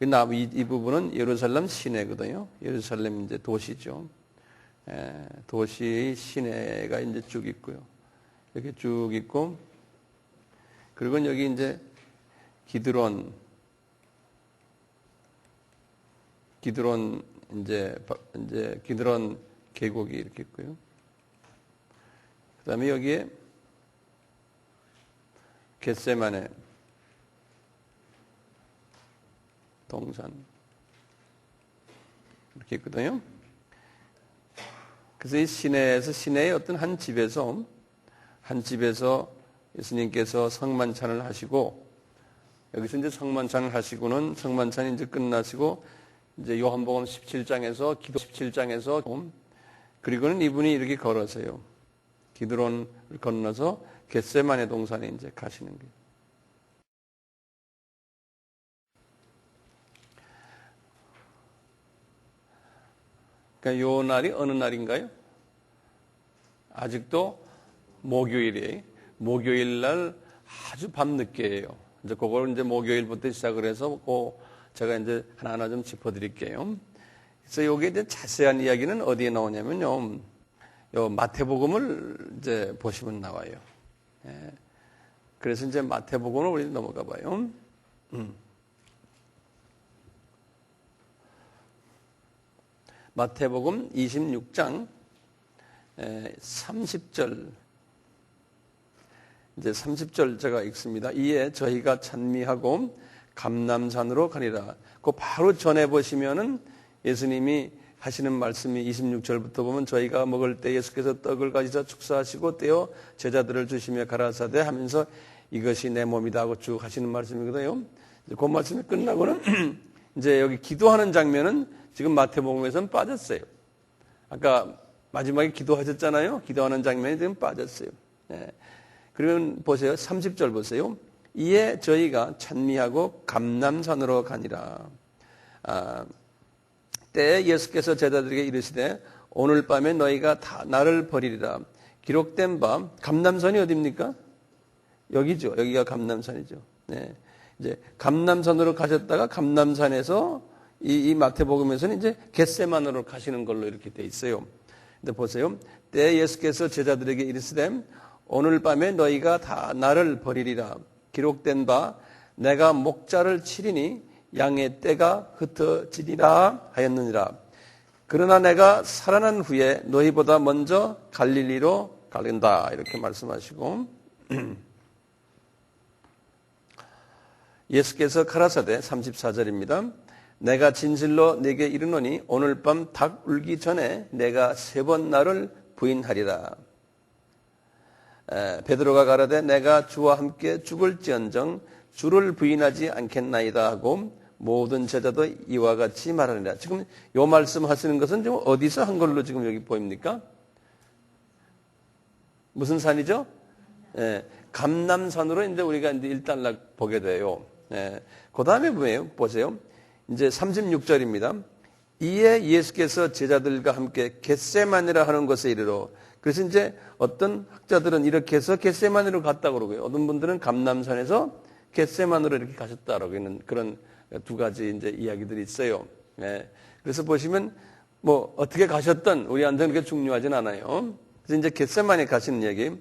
이 부분은 예루살렘 시내거든요. 예루살렘 이제 도시죠. 도시의 시내가 이제 쭉 있고요. 이렇게 쭉 있고, 그리고 여기 이제 기드론 이제 기드론 계곡이 이렇게 있고요. 그다음에 여기에 겟세마네 동산 이렇게 있거든요. 그래서 이 시내의 어떤 한 집에서 예수님께서 성만찬을 하시고, 여기서 이제 성만찬을 하시고는 성만찬이 이제 끝나시고 이제 요한복음 17장에서 기도 17장에서 그리고는 이분이 이렇게 걸어서요. 기드론을 건너서 겟세마네 동산에 이제 가시는 거예요. 그러니까 요 날이 어느 날인가요? 아직도 목요일이에요. 목요일 날 아주 밤늦게예요. 이제 그걸 이제 목요일부터 시작을 해서 제가 이제 하나하나 좀 짚어드릴게요. 그래서 요게 이제 자세한 이야기는 어디에 나오냐면요. 요 마태복음을 이제 보시면 나와요. 그래서 이제 마태복음을 우리 넘어가 봐요. 마태복음 26장 30절 이제 30절 제가 읽습니다. 이에 저희가 찬미하고 감람산으로 가니라. 그 바로 전에 보시면은 예수님이 하시는 말씀이 26절부터 보면 저희가 먹을 때 예수께서 떡을 가지사 축사하시고 떼어 제자들을 주시며 가라사대 하면서 이것이 내 몸이다 하고 쭉 하시는 말씀이거든요. 그 말씀이 끝나고는 이제 여기 기도하는 장면은 지금 마태복음에서는 빠졌어요. 아까 마지막에 기도하셨잖아요. 기도하는 장면이 지금 빠졌어요. 그러면 보세요. 30절 보세요. 이에 저희가 찬미하고 감람산으로 가니라. 때에 예수께서 제자들에게 이르시되 오늘 밤에 너희가 다 나를 버리리라. 기록된 바 감람산이 어디입니까? 여기죠. 여기가 감람산이죠. 이제 감람산으로 가셨다가 감람산에서 이 마태복음에서는 이제 겟세마네로 가시는 걸로 이렇게 돼 있어요. 근데 보세요. 때에 예수께서 제자들에게 이르시되 오늘 밤에 너희가 다 나를 버리리라. 기록된 바 내가 목자를 치리니 양의 떼가 흩어지리라 하였느니라. 그러나 내가 살아난 후에 너희보다 먼저 갈릴리로 가린다. 이렇게 말씀하시고 예수께서 가라사대 34절입니다. 내가 진실로 네게 이르노니 오늘 밤 닭 울기 전에 내가 3번 나를 부인하리라. 베드로가 가라되 내가 주와 함께 죽을지언정 주를 부인하지 않겠나이다 하고 모든 제자도 이와 같이 말하니라. 지금 요 말씀 하시는 것은 지금 어디서 한 걸로 지금 여기 보입니까? 무슨 산이죠? 감람산으로 이제 우리가 이제 일단락 보게 돼요. 그 다음에 뭐예요? 보세요. 이제 36절입니다. 이에 예수께서 제자들과 함께 겟세마네라 하는 곳에 이르러. 그래서 이제 어떤 학자들은 이렇게 해서 겟세마네로 갔다고 그러고요. 어떤 분들은 감람산에서 겟세마네로 이렇게 가셨다라고 하는 그런 두 가지 이제 이야기들이 있어요. 그래서 보시면 뭐 어떻게 가셨든 우리한테는 그렇게 중요하진 않아요. 그래서 이제 겟세마네 가시는 얘기.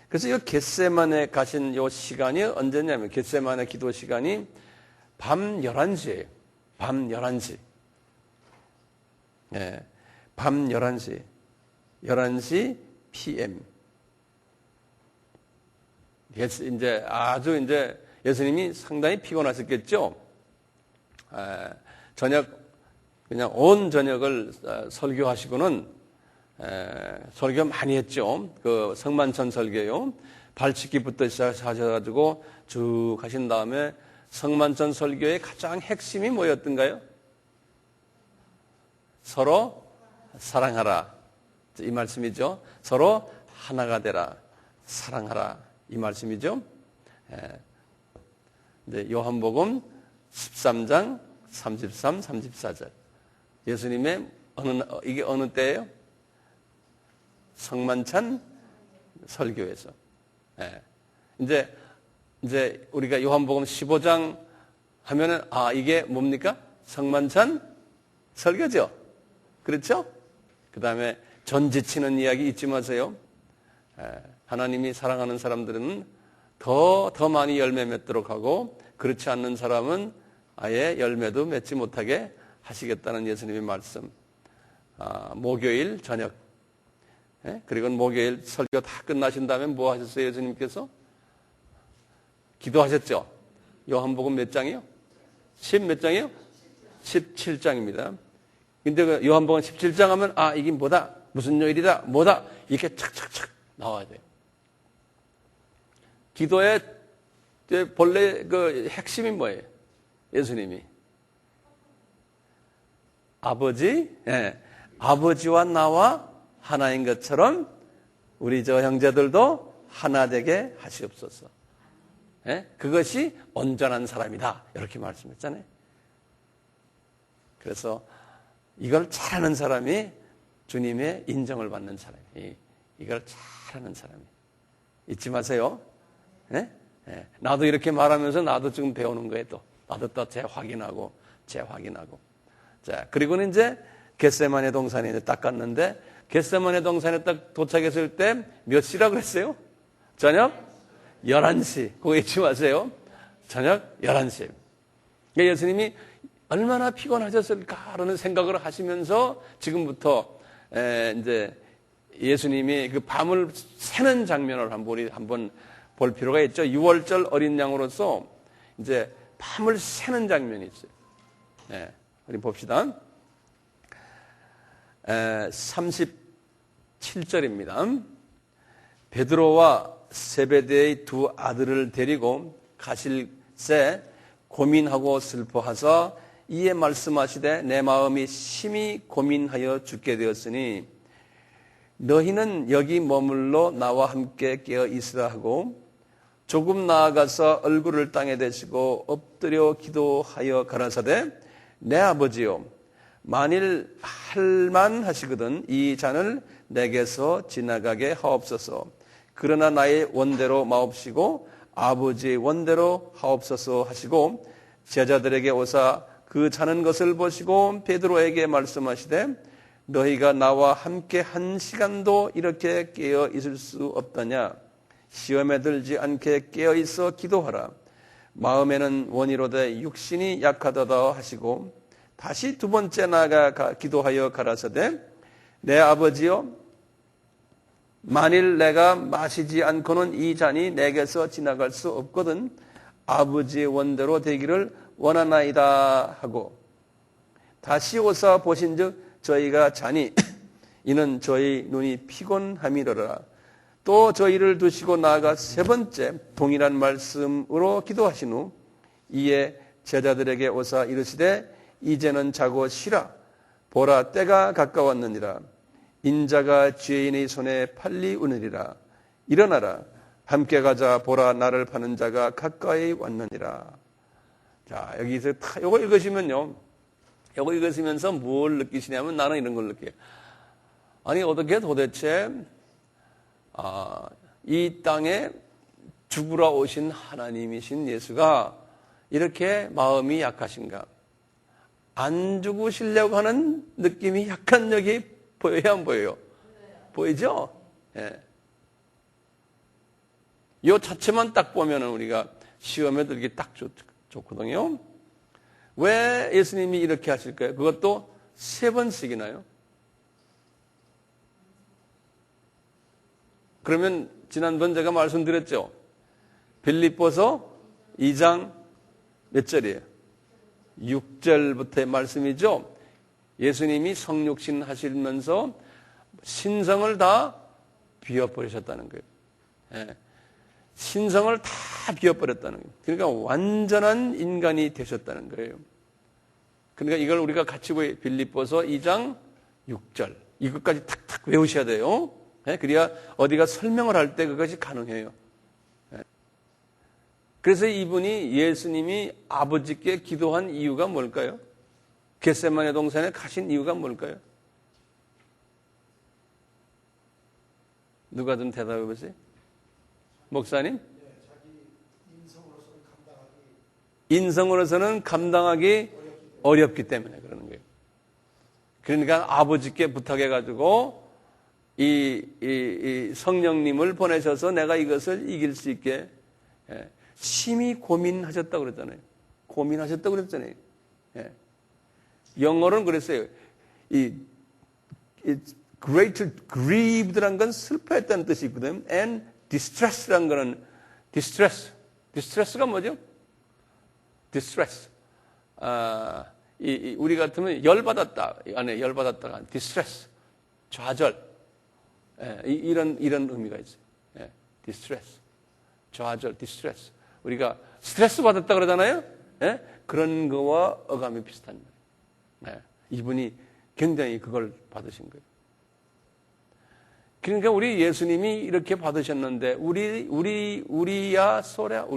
그래서 이 겟세마네 가신 요 시간이 언제냐면 겟세마네 기도 시간이 밤 11시예요. 밤 11시. 밤 11시. 11시 PM. 이제 아주 이제 예수님이 상당히 피곤하셨겠죠? 저녁, 그냥 온 저녁을 설교하시고는, 설교 많이 했죠. 그 성만찬 설교요. 발치기부터 시작하셔가지고 쭉 하신 다음에 성만찬 설교의 가장 핵심이 뭐였던가요? 서로 사랑하라. 이 말씀이죠. 서로 하나가 되라. 사랑하라. 이 말씀이죠. 네, 요한복음 13장 33, 34절. 예수님의 이게 어느 때예요? 성만찬 설교에서. 이제 우리가 요한복음 15장 하면은, 이게 뭡니까? 성만찬 설교죠. 그렇죠? 그 다음에 전지치는 이야기 잊지 마세요. 하나님이 사랑하는 사람들은 더 많이 열매 맺도록 하고, 그렇지 않는 사람은 아예 열매도 맺지 못하게 하시겠다는 예수님의 말씀. 목요일 저녁. 그리고 목요일 설교 다 끝나신 다음에 뭐 하셨어요, 예수님께서? 기도하셨죠? 요한복음 몇 장이요? 10 몇 장이요? 17장입니다. 근데 그 요한복음 17장 하면, 이게 뭐다? 무슨 요일이다? 뭐다? 이렇게 착착착 나와야 돼요. 기도의 본래 그 핵심이 뭐예요? 예수님이. 아버지와 나와 하나인 것처럼 우리 저 형제들도 하나 되게 하시옵소서. 그것이 온전한 사람이다. 이렇게 말씀했잖아요. 그래서 이걸 잘하는 사람이 주님의 인정을 받는 사람이, 이걸 잘하는 사람이. 잊지 마세요. 나도 이렇게 말하면서 나도 지금 배우는 거예요. 또 나도 또 재확인하고. 자, 그리고는 이제 겟세마네 동산에 이제 딱 갔는데, 겟세마네 동산에 딱 도착했을 때 몇 시라고 그랬어요? 저녁 11시. 그거 잊지 마세요. 저녁 11시. 그러니까 예수님이 얼마나 피곤하셨을까라는 생각을 하시면서 지금부터 이제 예수님이 그 밤을 새는 장면을 한번 볼 필요가 있죠. 6월절 어린 양으로서 이제 밤을 새는 장면이 있어요. 우리 봅시다. 37절입니다. 베드로와 세베대의 두 아들을 데리고 가실새 고민하고 슬퍼하사 이에 말씀하시되 내 마음이 심히 고민하여 죽게 되었으니 너희는 여기 머물러 나와 함께 깨어 있으라 하고 조금 나아가서 얼굴을 땅에 대시고 엎드려 기도하여 가라사대 내 아버지요 만일 할만하시거든 이 잔을 내게서 지나가게 하옵소서. 그러나 나의 원대로 마옵시고 아버지의 원대로 하옵소서 하시고 제자들에게 오사 그 자는 것을 보시고 베드로에게 말씀하시되 너희가 나와 함께 한 시간도 이렇게 깨어 있을 수 없다냐. 시험에 들지 않게 깨어 있어 기도하라. 마음에는 원이로되 육신이 약하다다 하시고 다시 두 번째 나아가 기도하여 가라사대 내 아버지여 만일 내가 마시지 않고는 이 잔이 내게서 지나갈 수 없거든 아버지의 원대로 되기를 원하나이다 하고 다시 오사 보신즉 저희가 자니 이는 저희 눈이 피곤함이로라. 또 저희를 두시고 나아가 세 번째 동일한 말씀으로 기도하신 후 이에 제자들에게 오사 이르시되 이제는 자고 쉬라. 보라 때가 가까웠느니라. 인자가 죄인의 손에 팔리우느니라. 일어나라. 함께 가자. 보라 나를 파는 자가 가까이 왔느니라. 자, 여기서 이거 읽으시면요. 이거 읽으시면서 뭘 느끼시냐면 나는 이런 걸 느껴요. 아니 어떻게 도대체 이 땅에 죽으러 오신 하나님이신 예수가 이렇게 마음이 약하신가? 안 죽으시려고 하는 느낌이 약간 여기 보여요, 안 보여요? 보이죠? 예. 이 자체만 딱 보면은 우리가 시험에 들기 딱 좋거든요. 왜 예수님이 이렇게 하실까요? 그것도 세 번씩이나요? 그러면 지난번 제가 말씀드렸죠. 빌립보서 2장 몇 절이에요? 6절부터의 말씀이죠. 예수님이 성육신 하시면서 신성을 다 비워버리셨다는 거예요. 예. 신성을 다 비워버렸다는 거예요. 그러니까 완전한 인간이 되셨다는 거예요. 그러니까 이걸 우리가 같이 보여 빌립보서 2장 6절 이것까지 탁탁 외우셔야 돼요. 예? 그래야 어디가 설명을 할 때 그것이 가능해요. 예. 그래서 이분이 예수님이 아버지께 기도한 이유가 뭘까요? 겟세마네 동산에 가신 이유가 뭘까요? 누가 좀 대답해 보세요. 목사님? 인성으로서는 감당하기 어렵기 때문에 그러는 거예요. 그러니까 아버지께 부탁해가지고 이 성령님을 보내셔서 내가 이것을 이길 수 있게 심히 고민하셨다고 그랬잖아요. 고민하셨다고 그랬잖아요. 영어로는 그랬어요. 이 great grieved란 건 슬퍼했다는 뜻이 있거든. and distressed란 거는 distress가 뭐죠? distress. 우리 같으면 열받았다. 안에 열받았다가 distress. 좌절. 이런 의미가 있어요. distress. 좌절, distress. 우리가 스트레스 받았다 그러잖아요. 그런 거와 어감이 비슷한 거예요. 이분이 굉장히 그걸 받으신 거예요. 그러니까 우리 예수님이 이렇게 받으셨는데 우리야 소랴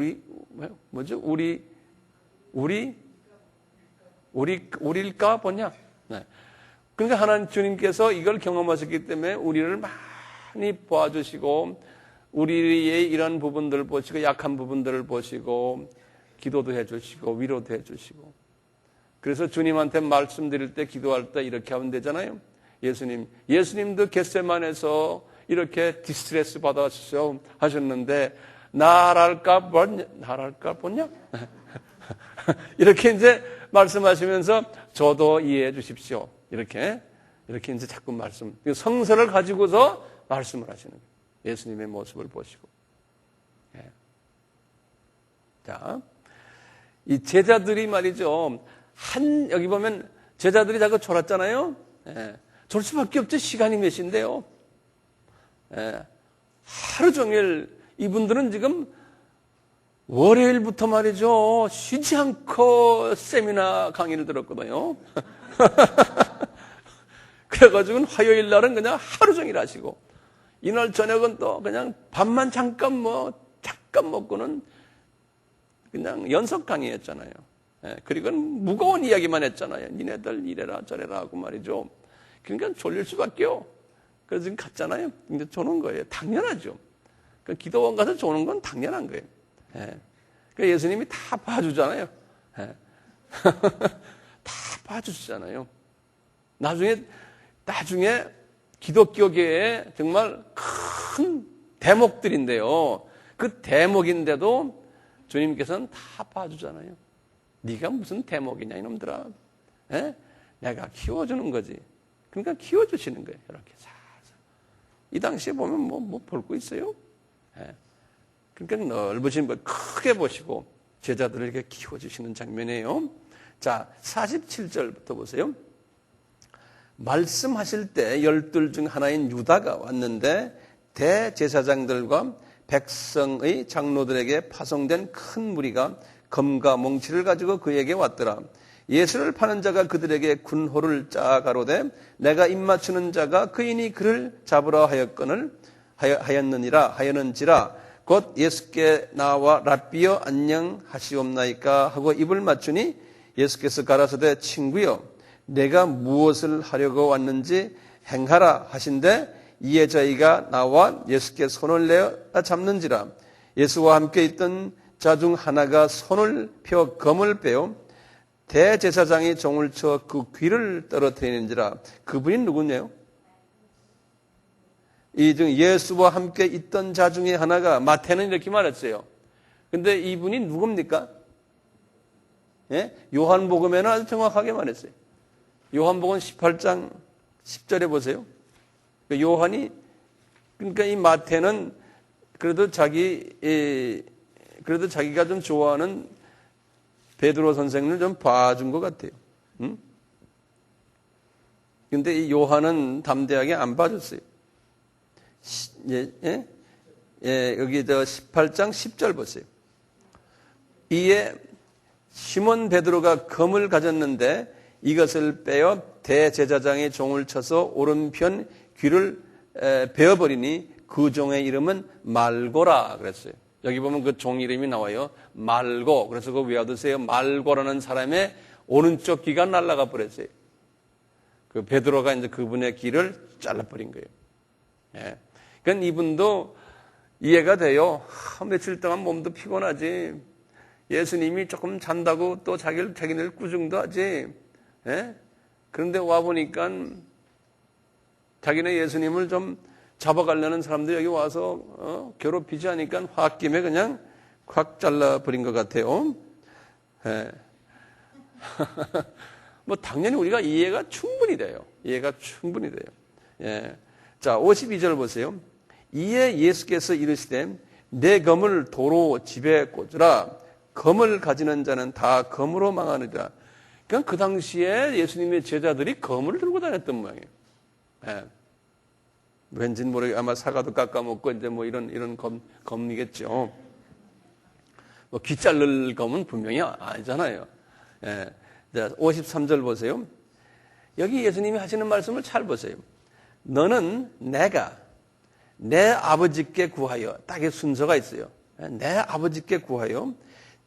뭐죠? 우리일까 보냐? 그러니까 하나님 주님께서 이걸 경험하셨기 때문에 우리를 많이 도와주시고 우리의 이런 부분들을 보시고 약한 부분들을 보시고 기도도 해주시고 위로도 해주시고 그래서 주님한테 말씀드릴 때 기도할 때 이렇게 하면 되잖아요. 예수님도 겟세마네에서 이렇게 디스트레스 받아서 하셨는데 나랄까 보냐? 이렇게 이제 말씀하시면서 저도 이해해 주십시오. 이렇게 이제 자꾸 성서를 가지고서 말씀을 하시는 거예요. 예수님의 모습을 보시고. 자, 이 제자들이 말이죠. 여기 보면 제자들이 자꾸 졸았잖아요. 졸 수밖에 없죠. 시간이 몇 시인데요. 하루 종일 이분들은 지금 월요일부터 말이죠. 쉬지 않고 세미나 강의를 들었거든요. 그래가지고 화요일 날은 그냥 하루 종일 하시고 이날 저녁은 또 그냥 밥만 잠깐 먹고는 그냥 연속 강의했잖아요. 그리고 무거운 이야기만 했잖아요. 니네들 이래라 저래라 하고 말이죠. 그러니까 졸릴 수밖에요. 그래서 지금 갔잖아요. 근데 조는 거예요. 당연하죠. 그러니까 기도원 가서 조는 건 당연한 거예요. 그러니까 예수님이 다 봐주잖아요. 다 봐주시잖아요. 나중에 기독교계에 정말 큰 대목들인데요. 그 대목인데도 주님께서는 다 봐주잖아요. 네가 무슨 대목이냐 이놈들아. 내가 키워주는 거지. 그러니까 키워주시는 거예요. 이렇게 살살. 이 당시에 보면 뭐 볼 거 있어요? 그러니까 넓으신 걸 크게 보시고 제자들을 이렇게 키워주시는 장면이에요. 자, 47절부터 보세요. 말씀하실 때 12 중 하나인 유다가 왔는데 대제사장들과 백성의 장로들에게 파송된 큰 무리가 검과 몽치를 가지고 그에게 왔더라. 예수를 파는 자가 그들에게 군호를 짜 가로되 내가 입맞추는 자가 그이니 그를 잡으라 하였는지라 곧 예수께 나와 랍비여 안녕하시옵나이까 하고 입을 맞추니 예수께서 가라사대 친구여 내가 무엇을 하려고 왔는지 행하라 하신대 이에 저희가 나와 예수께 손을 내어 잡는지라 예수와 함께 있던 자 중 하나가 손을 펴 검을 빼어 대제사장이 종을 쳐 그 귀를 떨어뜨리는지라. 그분이 누구냐요? 이 중 예수와 함께 있던 자 중에 하나가 마태는 이렇게 말했어요. 근데 이분이 누굽니까? 요한복음에는 아주 정확하게 말했어요. 요한복음 18장 10절에 보세요. 요한이 그러니까 이 마태는 그래도 자기가 좀 좋아하는 베드로 선생을 좀 봐준 것 같아요. 근데 이 요한은 담대하게 안 봐줬어요. 여기 18장 10절 보세요. 이에 시몬 베드로가 검을 가졌는데 이것을 빼어 대제사장의 종을 쳐서 오른편 귀를 베어버리니 그 종의 이름은 말고라 그랬어요. 여기 보면 그 종 이름이 나와요. 말고. 그래서 그거 외워두세요. 말고라는 사람의 오른쪽 귀가 날아가 버렸어요. 그 베드로가 이제 그분의 귀를 잘라버린 거예요. 그러니까 이분도 이해가 돼요. 며칠 동안 몸도 피곤하지. 예수님이 조금 잔다고 또 자기네를 꾸중도 하지. 예? 그런데 와보니까 자기네 예수님을 좀 잡아가려는 사람들이 여기 와서 괴롭히지 않으니까 홧김에 그냥 확 잘라버린 것 같아요. 예. 뭐 당연히 우리가 이해가 충분히 돼요. 이해가 충분히 돼요. 예. 자, 52절 보세요. 이에 예수께서 이르시되 내 검을 도로 집에 꽂으라. 검을 가지는 자는 다 검으로 망하느니라. 그러니까 그 당시에 예수님의 제자들이 검을 들고 다녔던 모양이에요. 예. 왠지는 모르게 아마 사과도 깎아먹고 이제 뭐 이런 검이겠죠. 뭐 귀 자를 검은 분명히 아니잖아요. 예. 자, 53절 보세요. 여기 예수님이 하시는 말씀을 잘 보세요. 너는 내가 내 아버지께 구하여, 딱의 순서가 있어요. 내 아버지께 구하여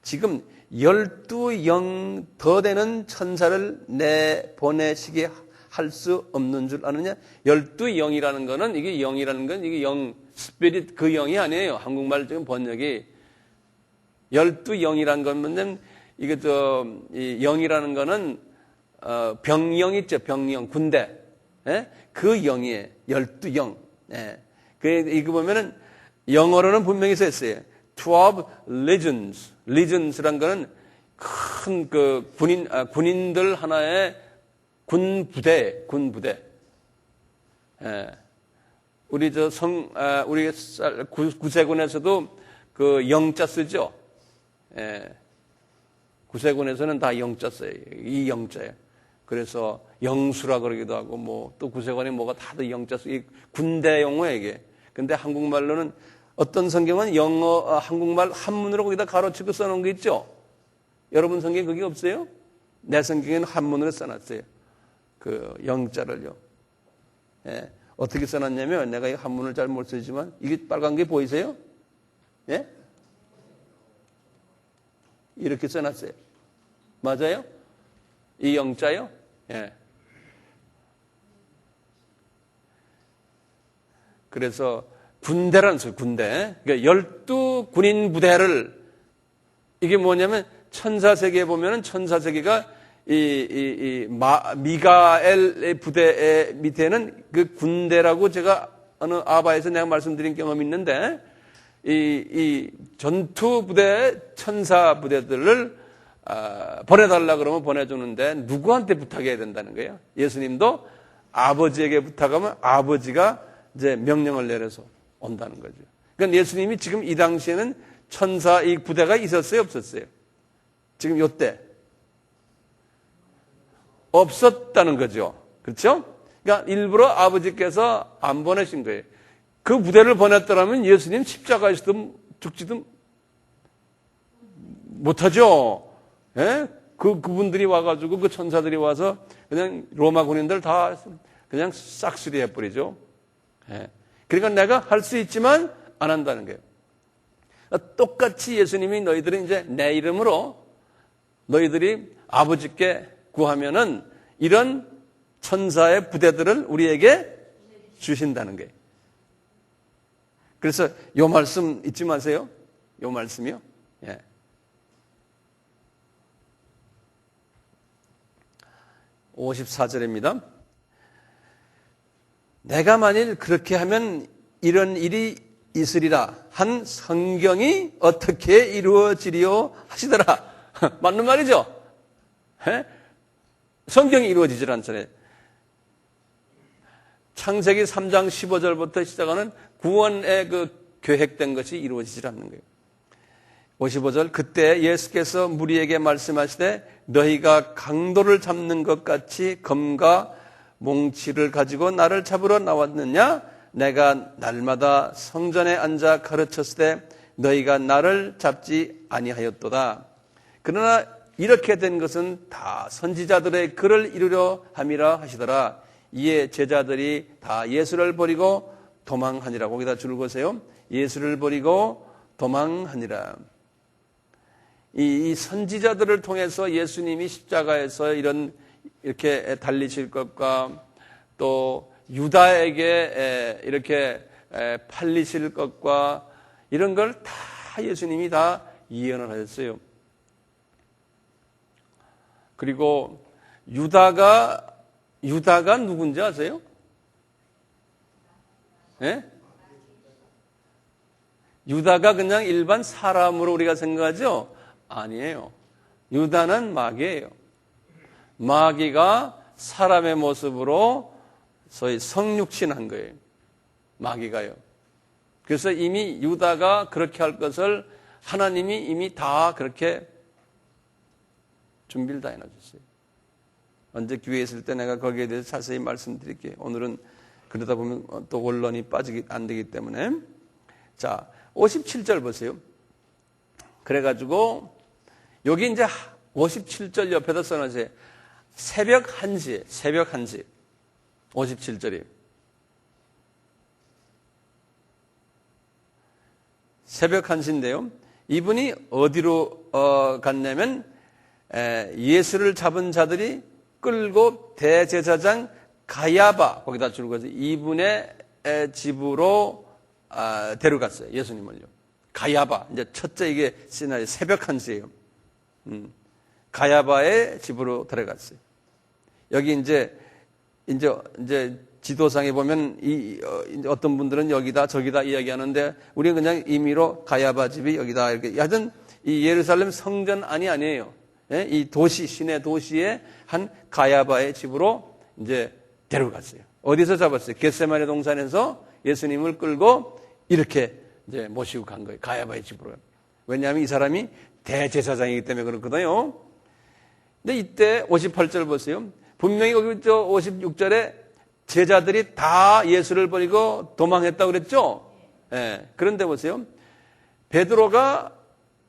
지금 12영 더 되는 천사를 내 보내시게 할 수 없는 줄 아느냐? 12영이라는 거는, 이게 영이라는 건 이게 영, 스피릿 그 영이 아니에요. 한국말 지금 번역이. 12영이라는 건 이게 이 영이라는 거는 병영 있죠. 병영, 군대. 예? 그 영이에요. 12영. 예. 이거 보면은 영어로는 분명히 써 있어요. 12 legions. legions란 거는 큰 그 군인들 하나의 군 부대. 예. 우리 우리 구세군에서도 그 영자 쓰죠. 예. 구세군에서는 다 영자 써요. 이 영자예요. 그래서 영수라 그러기도 하고 뭐 또 구세군에 뭐가 다들 영자 써. 이 군대 용어예요, 이게. 근데 한국말로는 어떤 성경은 한국말 한문으로 거기다 가로치고 써놓은 게 있죠? 여러분 성경에 그게 없어요? 내 성경에는 한문으로 써놨어요. 그 영자를요. 예. 어떻게 써놨냐면 내가 이 한문을 잘 못 쓰지만 이게 빨간 게 보이세요? 예? 이렇게 써놨어요. 맞아요? 이 영자요? 예. 그래서 군대라는 소리, 군대. 그러니까 12군인 부대를, 이게 뭐냐면 천사세계에 보면은 천사세계가 미가엘의 부대 밑에는 그 군대라고 제가 어느 아바에서 내가 말씀드린 경험이 있는데 이 전투 부대, 천사 부대들을 보내달라 그러면 보내주는데 누구한테 부탁해야 된다는 거예요? 예수님도 아버지에게 부탁하면 아버지가 이제 명령을 내려서 온다는 거죠. 그러니까 예수님이 지금 이 당시에는 천사 이 부대가 있었어요, 없었어요? 지금 요때 없었다는 거죠. 그렇죠? 그러니까 일부러 아버지께서 안 보내신 거예요. 그 부대를 보냈더라면 예수님 십자가에서도 죽지도 못하죠. 예? 그분들이 와가지고 그 천사들이 와서 그냥 로마 군인들 다 그냥 싹쓸이 해버리죠. 예. 그러니까 내가 할 수 있지만 안 한다는 거예요. 똑같이 예수님이 너희들은 이제 내 이름으로 너희들이 아버지께 구하면은 이런 천사의 부대들을 우리에게 주신다는 거예요. 그래서 요 말씀 잊지 마세요. 요 말씀이요. 예. (54절입니다) 내가 만일 그렇게 하면 이런 일이 있으리라 한 성경이 어떻게 이루어지리요 하시더라. 맞는 말이죠? 예? 성경이 이루어지질 않잖아요. 창세기 3장 15절부터 시작하는 구원의 그 계획된 것이 이루어지질 않는 거예요. 55절 그때 예수께서 무리에게 말씀하시되 너희가 강도를 잡는 것 같이 검과 몽치를 가지고 나를 잡으러 나왔느냐? 내가 날마다 성전에 앉아 가르쳤을 때 너희가 나를 잡지 아니하였도다. 그러나 이렇게 된 것은 다 선지자들의 글을 이루려 함이라 하시더라. 이에 제자들이 다 예수를 버리고 도망하니라. 거기다 줄을 보세요. 예수를 버리고 도망하니라. 이 선지자들을 통해서 예수님이 십자가에서 이렇게 달리실 것과 또 유다에게 이렇게 팔리실 것과 이런 걸 다 예수님이 다 예언을 하셨어요. 그리고 유다가 누군지 아세요? 예? 유다가 그냥 일반 사람으로 우리가 생각하죠? 아니에요. 유다는 마귀예요. 마귀가 사람의 모습으로 소위 성육신한 거예요. 마귀가요. 그래서 이미 유다가 그렇게 할 것을 하나님이 이미 다 그렇게 준비를 다 해놔줬어요. 언제 기회 있을 때 내가 거기에 대해서 자세히 말씀드릴게요. 오늘은 그러다 보면 또 원론이 빠지기 안 되기 때문에. 자, 57절 보세요. 그래가지고 여기 이제 57절 옆에다 써놨어요. 새벽 1시, 새벽 1시. 57절이에요. 새벽 1시인데요. 이분이 어디로 갔냐면 예수를 잡은 자들이 끌고 대제사장 가야바 거기다 줄거서 이분의 집으로 데려갔어요. 예수님을요. 가야바 이제 첫째 이게 시나리 새벽 1시예요. 가야바의 집으로 데려갔어요. 여기 이제 지도상에 보면 어떤 분들은 여기다 저기다 이야기하는데 우리는 그냥 임의로 가야바 집이 여기다 이렇게 하여튼 이 예루살렘 성전 아니에요. 예? 이 도시 시내 도시의 한 가야바의 집으로 이제 데려갔어요. 어디서 잡았어요? 겟세마네 동산에서 예수님을 끌고 이렇게 이제 모시고 간 거예요. 가야바의 집으로. 왜냐하면 이 사람이 대제사장이기 때문에 그렇거든요. 근데 이때 58절 보세요. 분명히 거기 56절에 제자들이 다 예수를 버리고 도망했다고 그랬죠? 예. 그런데 보세요. 베드로가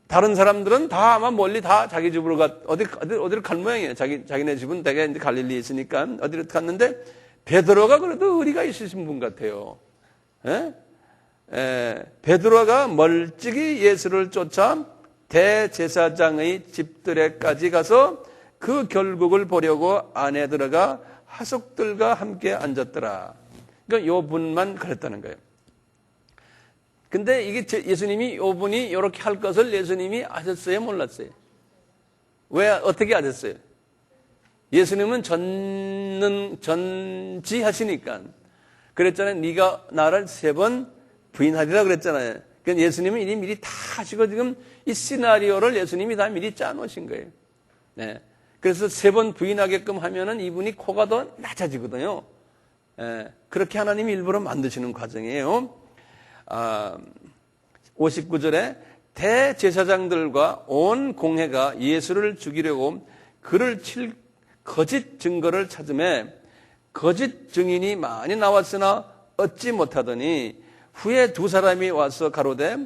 다른 사람들은 다 아마 멀리 다 자기 집으로 어디를 갈 모양이에요. 자기네 집은 대개 이제 갈릴리에 있으니까 어디로 갔는데 베드로가 그래도 의리가 있으신 분 같아요. 예? 베드로가 멀찍이 예수를 쫓아 대제사장의 집들에까지 가서 그 결국을 보려고 안에 들어가 하숙들과 함께 앉았더라. 그러니까 요 분만 그랬다는 거예요. 근데 이게 예수님이 요 분이 이렇게 할 것을 예수님이 아셨어요? 몰랐어요? 왜, 어떻게 아셨어요? 예수님은 전지하시니까. 그랬잖아요. 네가 나를 3번 부인하리라 그랬잖아요. 그러니까 예수님은 이미 미리 다 하시고 지금 이 시나리오를 예수님이 다 미리 짜놓으신 거예요. 네. 그래서 3번 부인하게끔 하면은 이분이 코가 더 낮아지거든요. 그렇게 하나님이 일부러 만드시는 과정이에요. 59절에 대제사장들과 온 공회가 예수를 죽이려고 그를 칠 거짓 증거를 찾음에 거짓 증인이 많이 나왔으나 얻지 못하더니 후에 2사람이 와서 가로되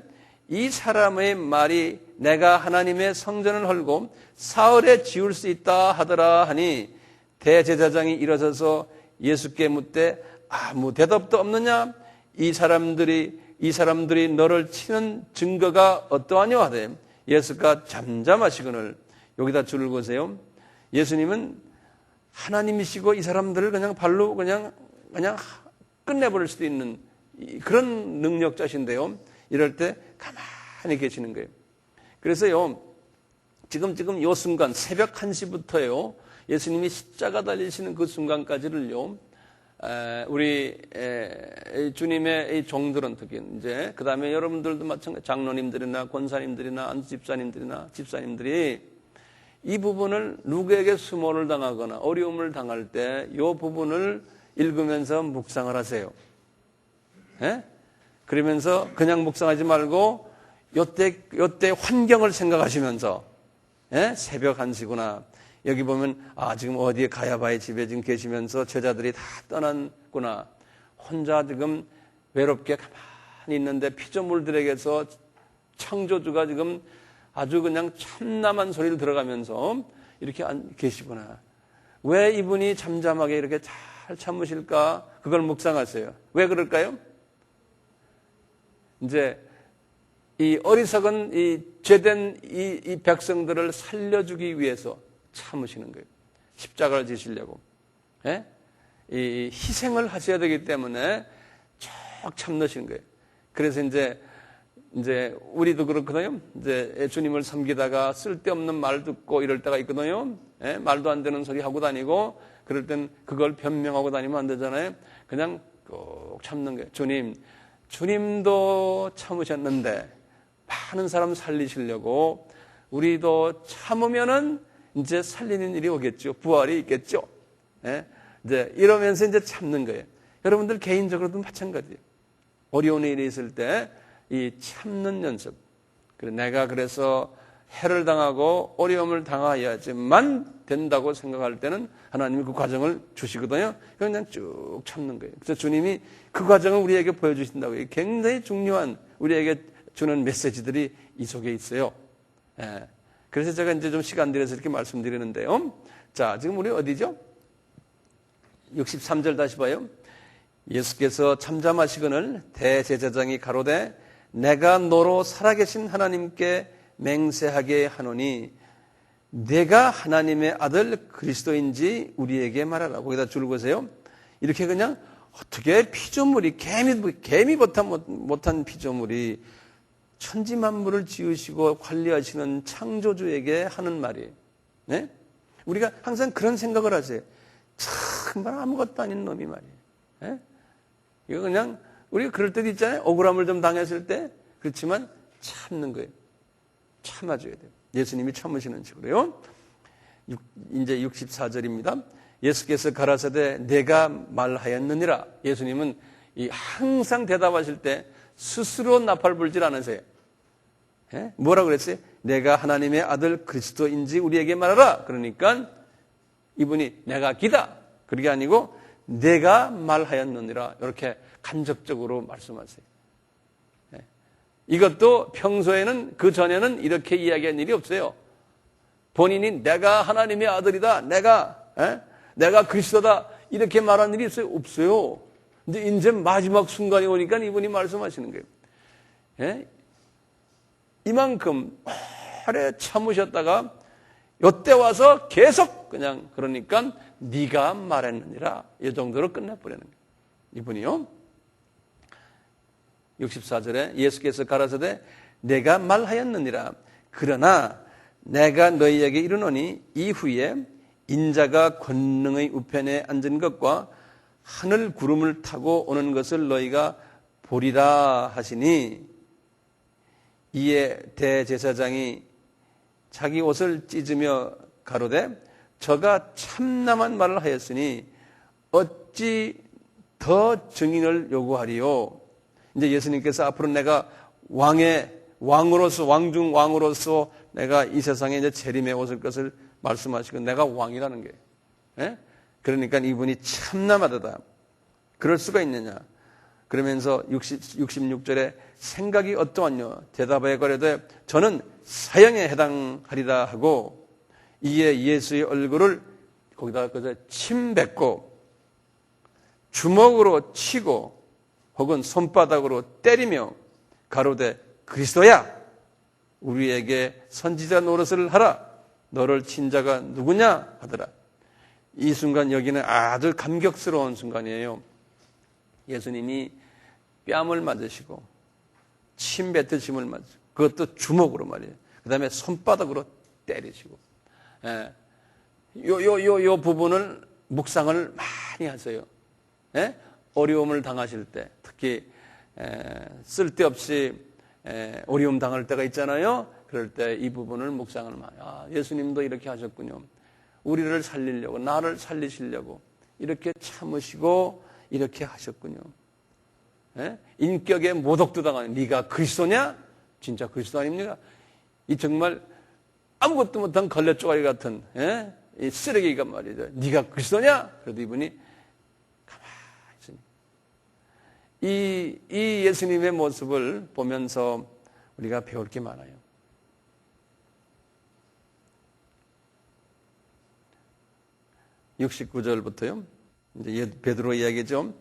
이 사람의 말이 내가 하나님의 성전을 헐고 사흘에 지을 수 있다 하더라 하니 대제사장이 일어서서 예수께 묻되 아무 대답도 없느냐? 이 사람들이 너를 치는 증거가 어떠하냐 하되 예수가 잠잠하시거늘. 여기다 줄을 그으세요. 예수님은 하나님이시고 이 사람들을 그냥 발로 그냥 끝내버릴 수도 있는 그런 능력자신데요. 이럴 때 가만히 계시는 거예요. 그래서요, 지금 요 순간, 새벽 1시부터요, 예수님이 십자가 달리시는 그 순간까지를요, 우리 주님의 종들은 특히 이제 그 다음에 여러분들도 마찬가지 장로님들이나 권사님들이나 안수집사님들이나 집사님들이 이 부분을 누구에게 수모를 당하거나 어려움을 당할 때 이 부분을 읽으면서 묵상을 하세요. 예? 그러면서 그냥 묵상하지 말고 요때 환경을 생각하시면서 예? 새벽 1시구나. 여기 보면 지금 어디에 가야바의 집에 지금 계시면서 제자들이 다 떠났구나. 혼자 지금 외롭게 가만히 있는데 피조물들에게서 창조주가 지금 아주 그냥 참남한 소리를 들어가면서 이렇게 계시구나. 왜 이분이 잠잠하게 이렇게 잘 참으실까? 그걸 묵상하세요. 왜 그럴까요? 이제 이 어리석은 이 죄된 이 백성들을 살려주기 위해서 참으시는 거예요. 십자가를 지시려고. 예? 이 희생을 하셔야 되기 때문에 쭉 참으시는 거예요. 그래서 이제 이제 우리도 그렇거든요. 이제 주님을 섬기다가 쓸데없는 말 듣고 이럴 때가 있거든요. 예? 말도 안 되는 소리 하고 다니고 그럴 땐 그걸 변명하고 다니면 안 되잖아요. 그냥 꼭 참는 거예요. 주님도 참으셨는데 많은 사람 살리시려고 우리도 참으면은 이제 살리는 일이 오겠죠. 부활이 있겠죠. 예? 이제 이러면서 이제 참는 거예요. 여러분들 개인적으로도 마찬가지예요. 어려운 일이 있을 때 이 참는 연습. 내가 그래서 해를 당하고 어려움을 당해야지만 된다고 생각할 때는 하나님이 그 과정을 주시거든요. 그냥 쭉 참는 거예요. 그래서 주님이 그 과정을 우리에게 보여주신다고 해요. 굉장히 중요한 우리에게 주는 메시지들이 이 속에 있어요. 예. 그래서 제가 이제 좀 시간 들여서 이렇게 말씀드리는데요. 자, 지금 우리 어디죠? 63절 다시 봐요. 예수께서 잠잠하시거늘 대제사장이 가로되 내가 너로 살아계신 하나님께 맹세하게 하노니 내가 하나님의 아들 그리스도인지 우리에게 말하라. 거기다 줄 보세요. 이렇게 그냥 어떻게 피조물이 개미보다 못한 피조물이 천지 만물을 지으시고 관리하시는 창조주에게 하는 말이에요. 네? 우리가 항상 그런 생각을 하세요. 정말 아무것도 아닌 놈이 말이에요. 네? 이거 그냥 우리가 그럴 때도 있잖아요. 억울함을 좀 당했을 때. 그렇지만 참는 거예요. 참아줘야 돼요. 예수님이 참으시는 식으로요. 이제 64절입니다. 예수께서 가라사대 내가 말하였느니라. 예수님은 항상 대답하실 때 스스로 나팔 불질 않으세요. 예? 뭐라고 그랬어요? 내가 하나님의 아들 그리스도인지 우리에게 말하라. 그러니까 이분이 내가 기다. 그게 아니고 내가 말하였느니라. 이렇게 간접적으로 말씀하세요. 예. 이것도 평소에는 그 전에는 이렇게 이야기한 일이 없어요. 본인이 내가 하나님의 아들이다. 내가 그리스도다. 이렇게 말한 일이 있어요? 없어요. 근데 이제 마지막 순간이 오니까 이분이 말씀하시는 거예요. 예? 이만큼 오래 참으셨다가 이때 와서 계속 그냥 그러니까 네가 말했느니라. 이 정도로 끝내버리는 거예요. 이분이요. 64절에 예수께서 가라사대 내가 말하였느니라. 그러나 내가 너희에게 이르노니 이후에 인자가 권능의 우편에 앉은 것과 하늘 구름을 타고 오는 것을 너희가 보리라 하시니 이에 대제사장이 자기 옷을 찢으며 가로되 저가 참남한 말을 하였으니 어찌 더 증인을 요구하리요. 이제 예수님께서 앞으로 내가 왕으로서 왕중 왕으로서 내가 이 세상에 이제 재림해 오실 것을 말씀하시고 내가 왕이라는 게. 예? 그러니까 이분이 참남하다. 그럴 수가 있느냐. 그러면서 66절에 생각이 어떠하뇨? 대답하여 가로되 저는 사형에 해당하리라 하고 이에 예수의 얼굴을 거기다가 침 뱉고 주먹으로 치고 혹은 손바닥으로 때리며 가로되 그리스도야 우리에게 선지자 노릇을 하라. 너를 친 자가 누구냐 하더라. 이 순간 여기는 아주 감격스러운 순간이에요. 예수님이 뺨을 맞으시고 침 뱉으심을 맞으시고 그것도 주먹으로 말이에요. 그 다음에 손바닥으로 때리시고 요 부분을 묵상을 많이 하세요. 예? 어려움을 당하실 때 특히 쓸데없이 어려움 당할 때가 있잖아요. 그럴 때 이 부분을 묵상을 많이 예수님도 이렇게 하셨군요. 우리를 살리려고 나를 살리시려고 이렇게 참으시고 이렇게 하셨군요. 예? 인격의 모독도 당하는 네가 그리스도냐? 진짜 그리스도 아닙니까? 이 정말 아무것도 못한 걸레 쪼가리 같은 이 쓰레기가 말이죠. 네가 그리스도냐? 그래도 이분이 가만히 있습니다. 이 예수님의 모습을 보면서 우리가 배울 게 많아요. (69절부터요) 이제 베드로 이야기죠.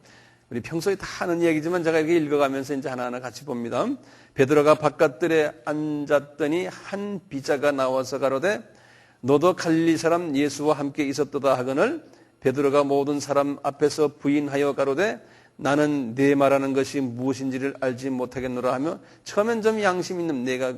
우리 평소에 다 하는 이야기지만 제가 이렇게 읽어가면서 이제 하나하나 같이 봅니다. 베드로가 바깥들에 앉았더니 한 비자가 나와서 가로되 너도 갈릴리 사람 예수와 함께 있었도다 하거늘 베드로가 모든 사람 앞에서 부인하여 가로되 나는 네 말하는 것이 무엇인지를 알지 못하겠노라 하며 처음엔 좀 양심 있는 내가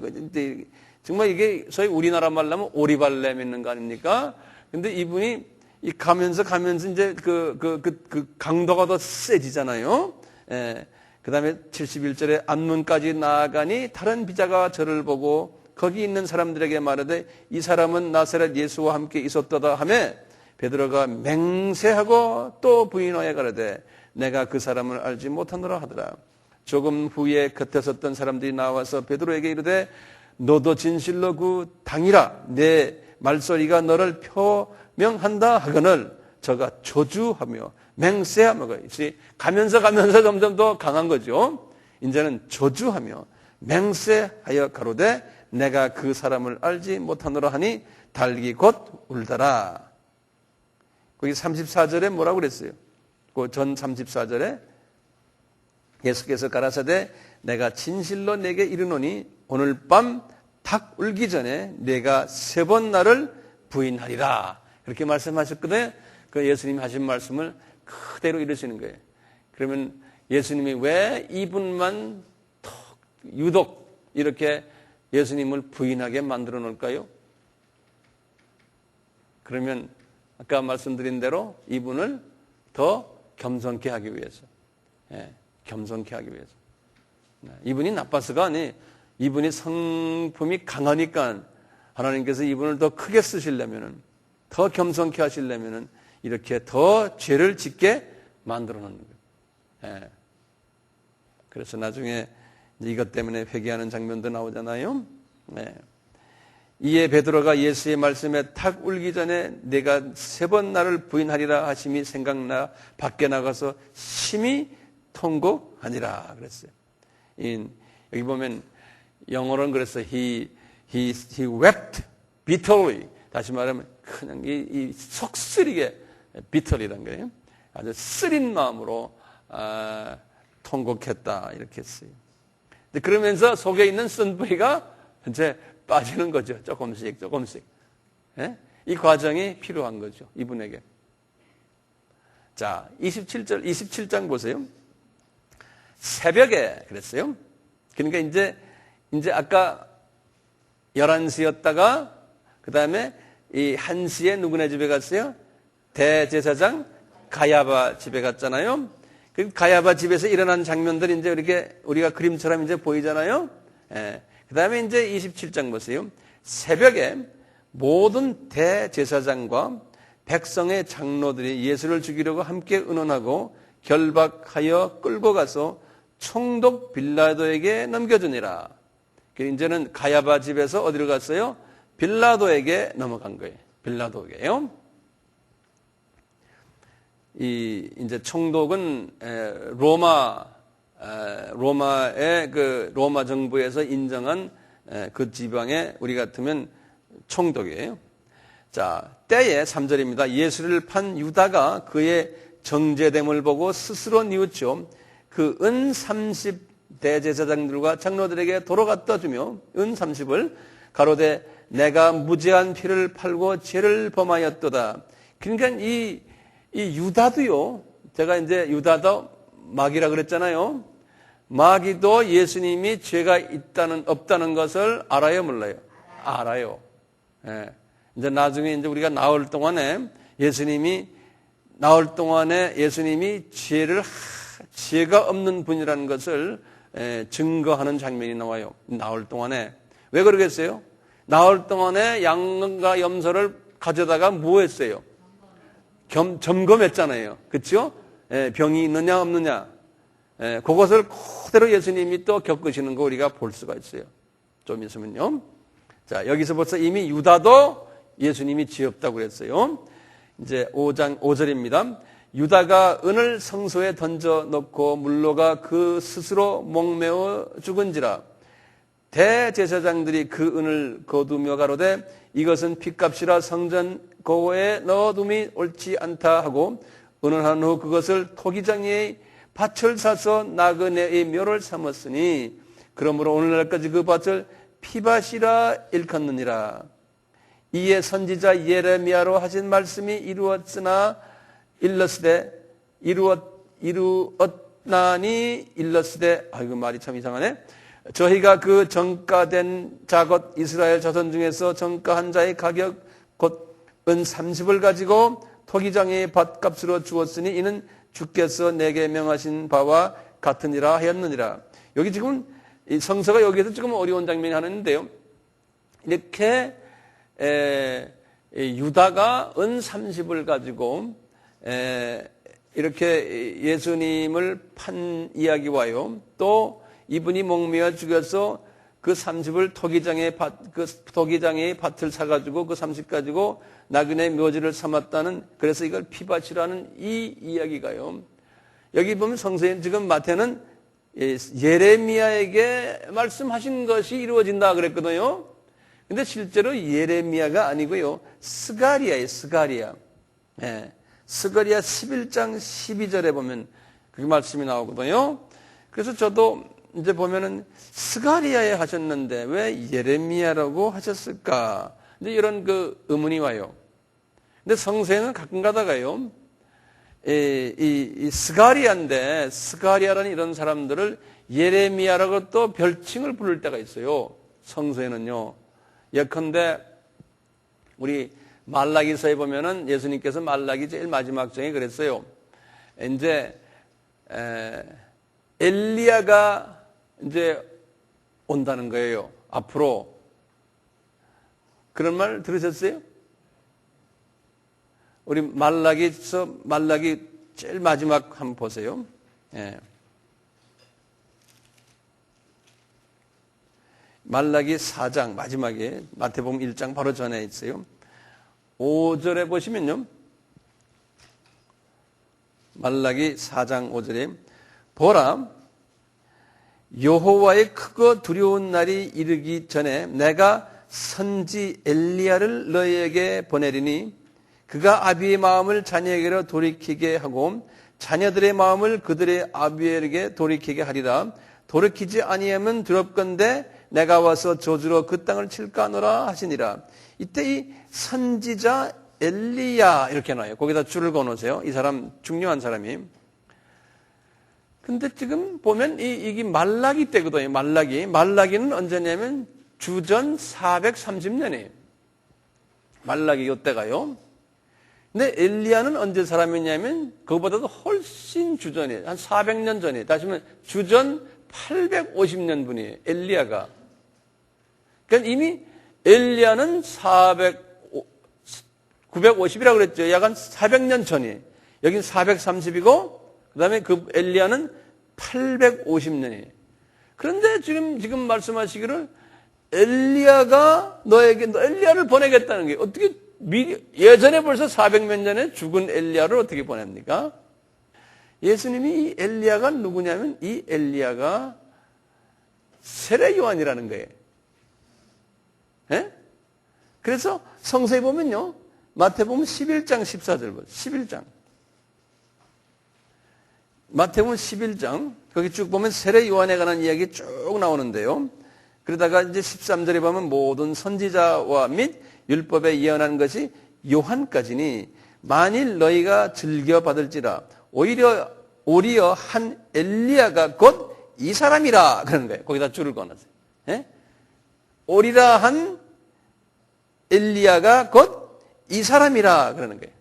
정말 이게 소위 우리나라 말로 하면 오리발렘 있는 거 아닙니까? 근데 이분이 이 가면서 이제 그 강도가 더 세지잖아요. 예. 그 다음에 71절에 앞문까지 나아가니 다른 비자가 저를 보고 거기 있는 사람들에게 말하되 이 사람은 나사렛 예수와 함께 있었도다 하며 베드로가 맹세하고 또 부인하여 가로되 내가 그 사람을 알지 못하노라 하더라. 조금 후에 곁에 섰던 사람들이 나와서 베드로에게 이르되 너도 진실로 그 당이라 내 말소리가 너를 표명한다 하거늘 저가 조주하며 맹세하며 가면서 점점 더 강한 거죠. 이제는 조주하며 맹세하여 가로되 내가 그 사람을 알지 못하노라 하니 달기 곧 울더라. 거기 34절에 뭐라고 그랬어요? 그 전 34절에 예수께서 가라사대 내가 진실로 내게 이르노니 오늘 밤 닭 울기 전에 내가 3번 나를 부인하리라. 그렇게 말씀하셨거든요. 그 예수님이 하신 말씀을 그대로 이루시는 거예요. 그러면 예수님이 왜 이분만 유독 이렇게 예수님을 부인하게 만들어 놓을까요? 그러면 아까 말씀드린 대로 이분을 더 겸손케 하기 위해서, 겸손케 하기 위해서. 이분이 나빠서가 아니, 이분이 성품이 강하니까 하나님께서 이분을 더 크게 쓰시려면은, 더 겸손케 하시려면은 이렇게 더 죄를 짓게 만들어 놓는 거예요. 그래서 나중에 이것 때문에 회개하는 장면도 나오잖아요. 이에 베드로가 예수의 말씀에 탁 울기 전에 내가 3번 나를 부인하리라 하심이 생각나 밖에 나가서 심히 통곡하니라 그랬어요. 여기 보면 영어로는 그래서 he wept bitterly. 다시 말하면 그냥 이 속쓰리게 bitterly란 거예요. 아주 쓰린 마음으로 통곡했다 이렇게 했어요. 근데 그러면서 속에 있는 쓴뿌리가 이제 빠지는 거죠. 조금씩. 이 과정이 필요한 거죠. 이분에게. 자, 27장 보세요. 새벽에 그랬어요. 그러니까 이제 아까 11시였다가 그 다음에 이 1시에 누구네 집에 갔어요? 대제사장 가야바 집에 갔잖아요. 그 가야바 집에서 일어난 장면들이 이제 이렇게 우리가 그림처럼 이제 보이잖아요. 그 다음에 이제 27장 보세요. 새벽에 모든 대제사장과 백성의 장로들이 예수를 죽이려고 함께 의논하고 결박하여 끌고 가서 총독 빌라도에게 넘겨주니라. 이제는 가야바 집에서 어디로 갔어요? 빌라도에게 넘어간 거예요. 빌라도에게요. 이제 총독은 로마의 그 로마 정부에서 인정한 그 지방의 우리 같으면 총독이에요. 자, 때에 3절입니다. 예수를 판 유다가 그의 정죄됨을 보고 스스로 뉘우쳐 그 은 30 대제사장들과 장로들에게 도로 갖다 주며 은 30을 가로되 내가 무죄한 피를 팔고 죄를 범하였도다. 그러니까 이 유다도요. 제가 이제 유다도 마귀라 그랬잖아요. 마귀도 예수님이 죄가 없다는 것을 알아요, 몰라요? 알아요. 이제 나중에 이제 우리가 나올 동안에 예수님이 죄가 없는 분이라는 것을 증거하는 장면이 나와요. 나올 동안에. 왜 그러겠어요? 나올 동안에 양과 염소를 가져다가 뭐 했어요? 점검했잖아요. 그렇죠? 병이 있느냐 없느냐. 그것을 그대로 예수님이 또 겪으시는 거 우리가 볼 수가 있어요. 좀 있으면요. 자, 여기서 벌써 이미 유다도 예수님이 죄 없다고 그랬어요. 이제 5절입니다. 유다가 은을 성소에 던져놓고 물로가 그 스스로 목매어 죽은지라. 대제사장들이 그 은을 거두며 가로되 이것은 핏값이라 성전 고에 넣어둠이 옳지 않다 하고 은을 후 그것을 토기장의 밭을 사서 나그네의 묘를 삼았으니 그러므로 오늘날까지 그 밭을 피밭이라 일컫느니라. 이에 선지자 예레미야로 하신 말씀이 이루었으나 일렀으되 환난이 일렀으되, 아이고 말이 참 이상하네. 저희가 그 정가된 자곧 이스라엘 자손 중에서 정가한 자의 가격 곧 은 30을 가지고 토기장의 밭값으로 주었으니 이는 주께서 내게 명하신 바와 같으니라 하였느니라. 여기 지금 이 성서가 여기에서 조금 어려운 장면이 하나 있는데요. 이렇게 유다가 은 30을 가지고 이렇게 예수님을 판 이야기와요. 또 이분이 목매어 죽여서 그 30을 토기장의 밭을 사가지고 그 30 가지고 나그네 묘지를 삼았다는, 그래서 이걸 피밭이라는 이 이야기가요. 여기 보면 성서에 지금 마태는 예레미야에게 말씀하신 것이 이루어진다 그랬거든요. 근데 실제로 예레미야가 아니고요. 스가리야예요, 스가리야. 네. 스가리야 11장 12절에 보면 그 말씀이 나오거든요. 그래서 저도 이제 보면은 스가리야에 하셨는데 왜 예레미야라고 하셨을까? 이제 이런 그 의문이 와요. 근데 성서에는 가끔 가다가요, 이 스가리야인데, 스가리야라는 이런 사람들을 예레미야라고 또 별칭을 부를 때가 있어요. 성서에는요. 예컨대 우리 말라기서에 보면은 예수님께서 말라기 제일 마지막 장에 그랬어요. 이제 엘리야가 이제 온다는 거예요. 앞으로. 그런 말 들으셨어요? 우리 말라기서 말라기 제일 마지막 한번 보세요. 예. 말라기 4장 마지막에 마태복음 1장 바로 전에 있어요. 5절에 보시면요. 말라기 4장 5절에 보라, 여호와의 크고 두려운 날이 이르기 전에 내가 선지 엘리야를 너희에게 보내리니 그가 아비의 마음을 자녀에게로 돌이키게 하고 자녀들의 마음을 그들의 아비에게 돌이키게 하리라. 돌이키지 아니하면 두렵건대 내가 와서 저주로 그 땅을 칠까 하노라 하시니라. 이때 이 선지자 엘리야 이렇게 나와요. 거기다 줄을 그어놓으세요. 이 사람 중요한 사람이. 근데 지금 보면 이게 말라기 때거든요. 말라기는 언제냐면 주전 430년이에요. 말라기 이때가요. 근데 엘리야는 언제 사람이냐면 그거보다도 훨씬 주전이에요. 한 400년 전이에요. 다시 말하면 주전 850년 분이에요. 엘리야가. 그러니까 이미 엘리야는 950이라고 그랬죠. 약 한 400년 전이에요. 여긴 430이고 그다음에 그 엘리야는 850년이에요. 그런데 지금 말씀하시기를 엘리야가 너에게 엘리야를 보내겠다는 게 어떻게 예전에 벌써 400몇 년에 죽은 엘리야를 어떻게 보냅니까? 예수님이 이 엘리야가 누구냐면 이 엘리야가 세례 요한이라는 거예요. 예? 그래서 성서에 보면요. 마태복음 11장 14절 보세요. 11장. 마태복음 11장 거기 쭉 보면 세례 요한에 관한 이야기 쭉 나오는데요. 그러다가 이제 13절에 보면 모든 선지자와 및 율법에 예언한 것이 요한까지니 만일 너희가 즐겨 받을지라 오히려 한 엘리야가 곧 이 사람이라 그러는 거예요. 거기다 줄을 그어놨어요. 예? 오리라 한 엘리야가 곧 이 사람이라 그러는 거예요.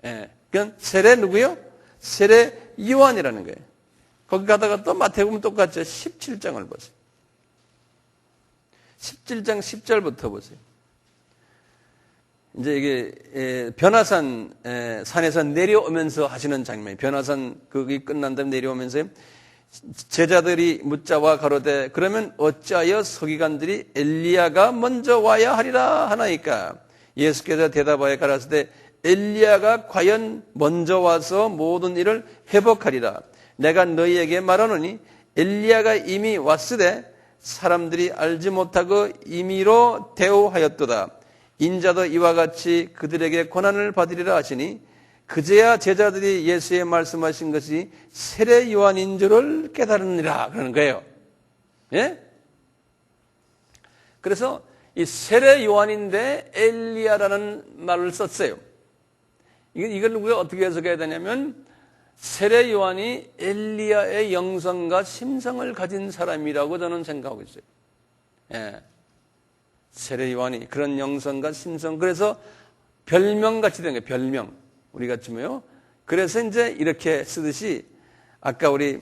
예. 그건 세례 누구요? 세례 요한이라는 거예요. 거기 가다가 또 마태복음 똑같죠. 17장을 보세요. 17장 10절부터 보세요. 이제 이게 변화산 산에서 내려오면서 하시는 장면. 변화산 그게 끝난 다음에 내려오면서 제자들이 묻자와 가로되 그러면 어찌하여 서기관들이 엘리야가 먼저 와야 하리라 하나이까? 예수께서 대답하여 가라사대 엘리야가 과연 먼저 와서 모든 일을 회복하리라. 내가 너희에게 말하노니 엘리야가 이미 왔으되 사람들이 알지 못하고 임의로 대우하였도다. 인자도 이와 같이 그들에게 고난을 받으리라 하시니 그제야 제자들이 예수의 말씀하신 것이 세례 요한인 줄을 깨달으니라 그러는 거예요. 예? 그래서 이 세례 요한인데 엘리야라는 말을 썼어요. 이걸 우리가 어떻게 해석해야 되냐면 세례 요한이 엘리야의 영성과 심성을 가진 사람이라고 저는 생각하고 있어요. 예. 세례 요한이 그런 영성과 심성, 그래서 별명같이 된 거예요. 별명. 우리가 치면요. 그래서 이제 이렇게 쓰듯이 아까 우리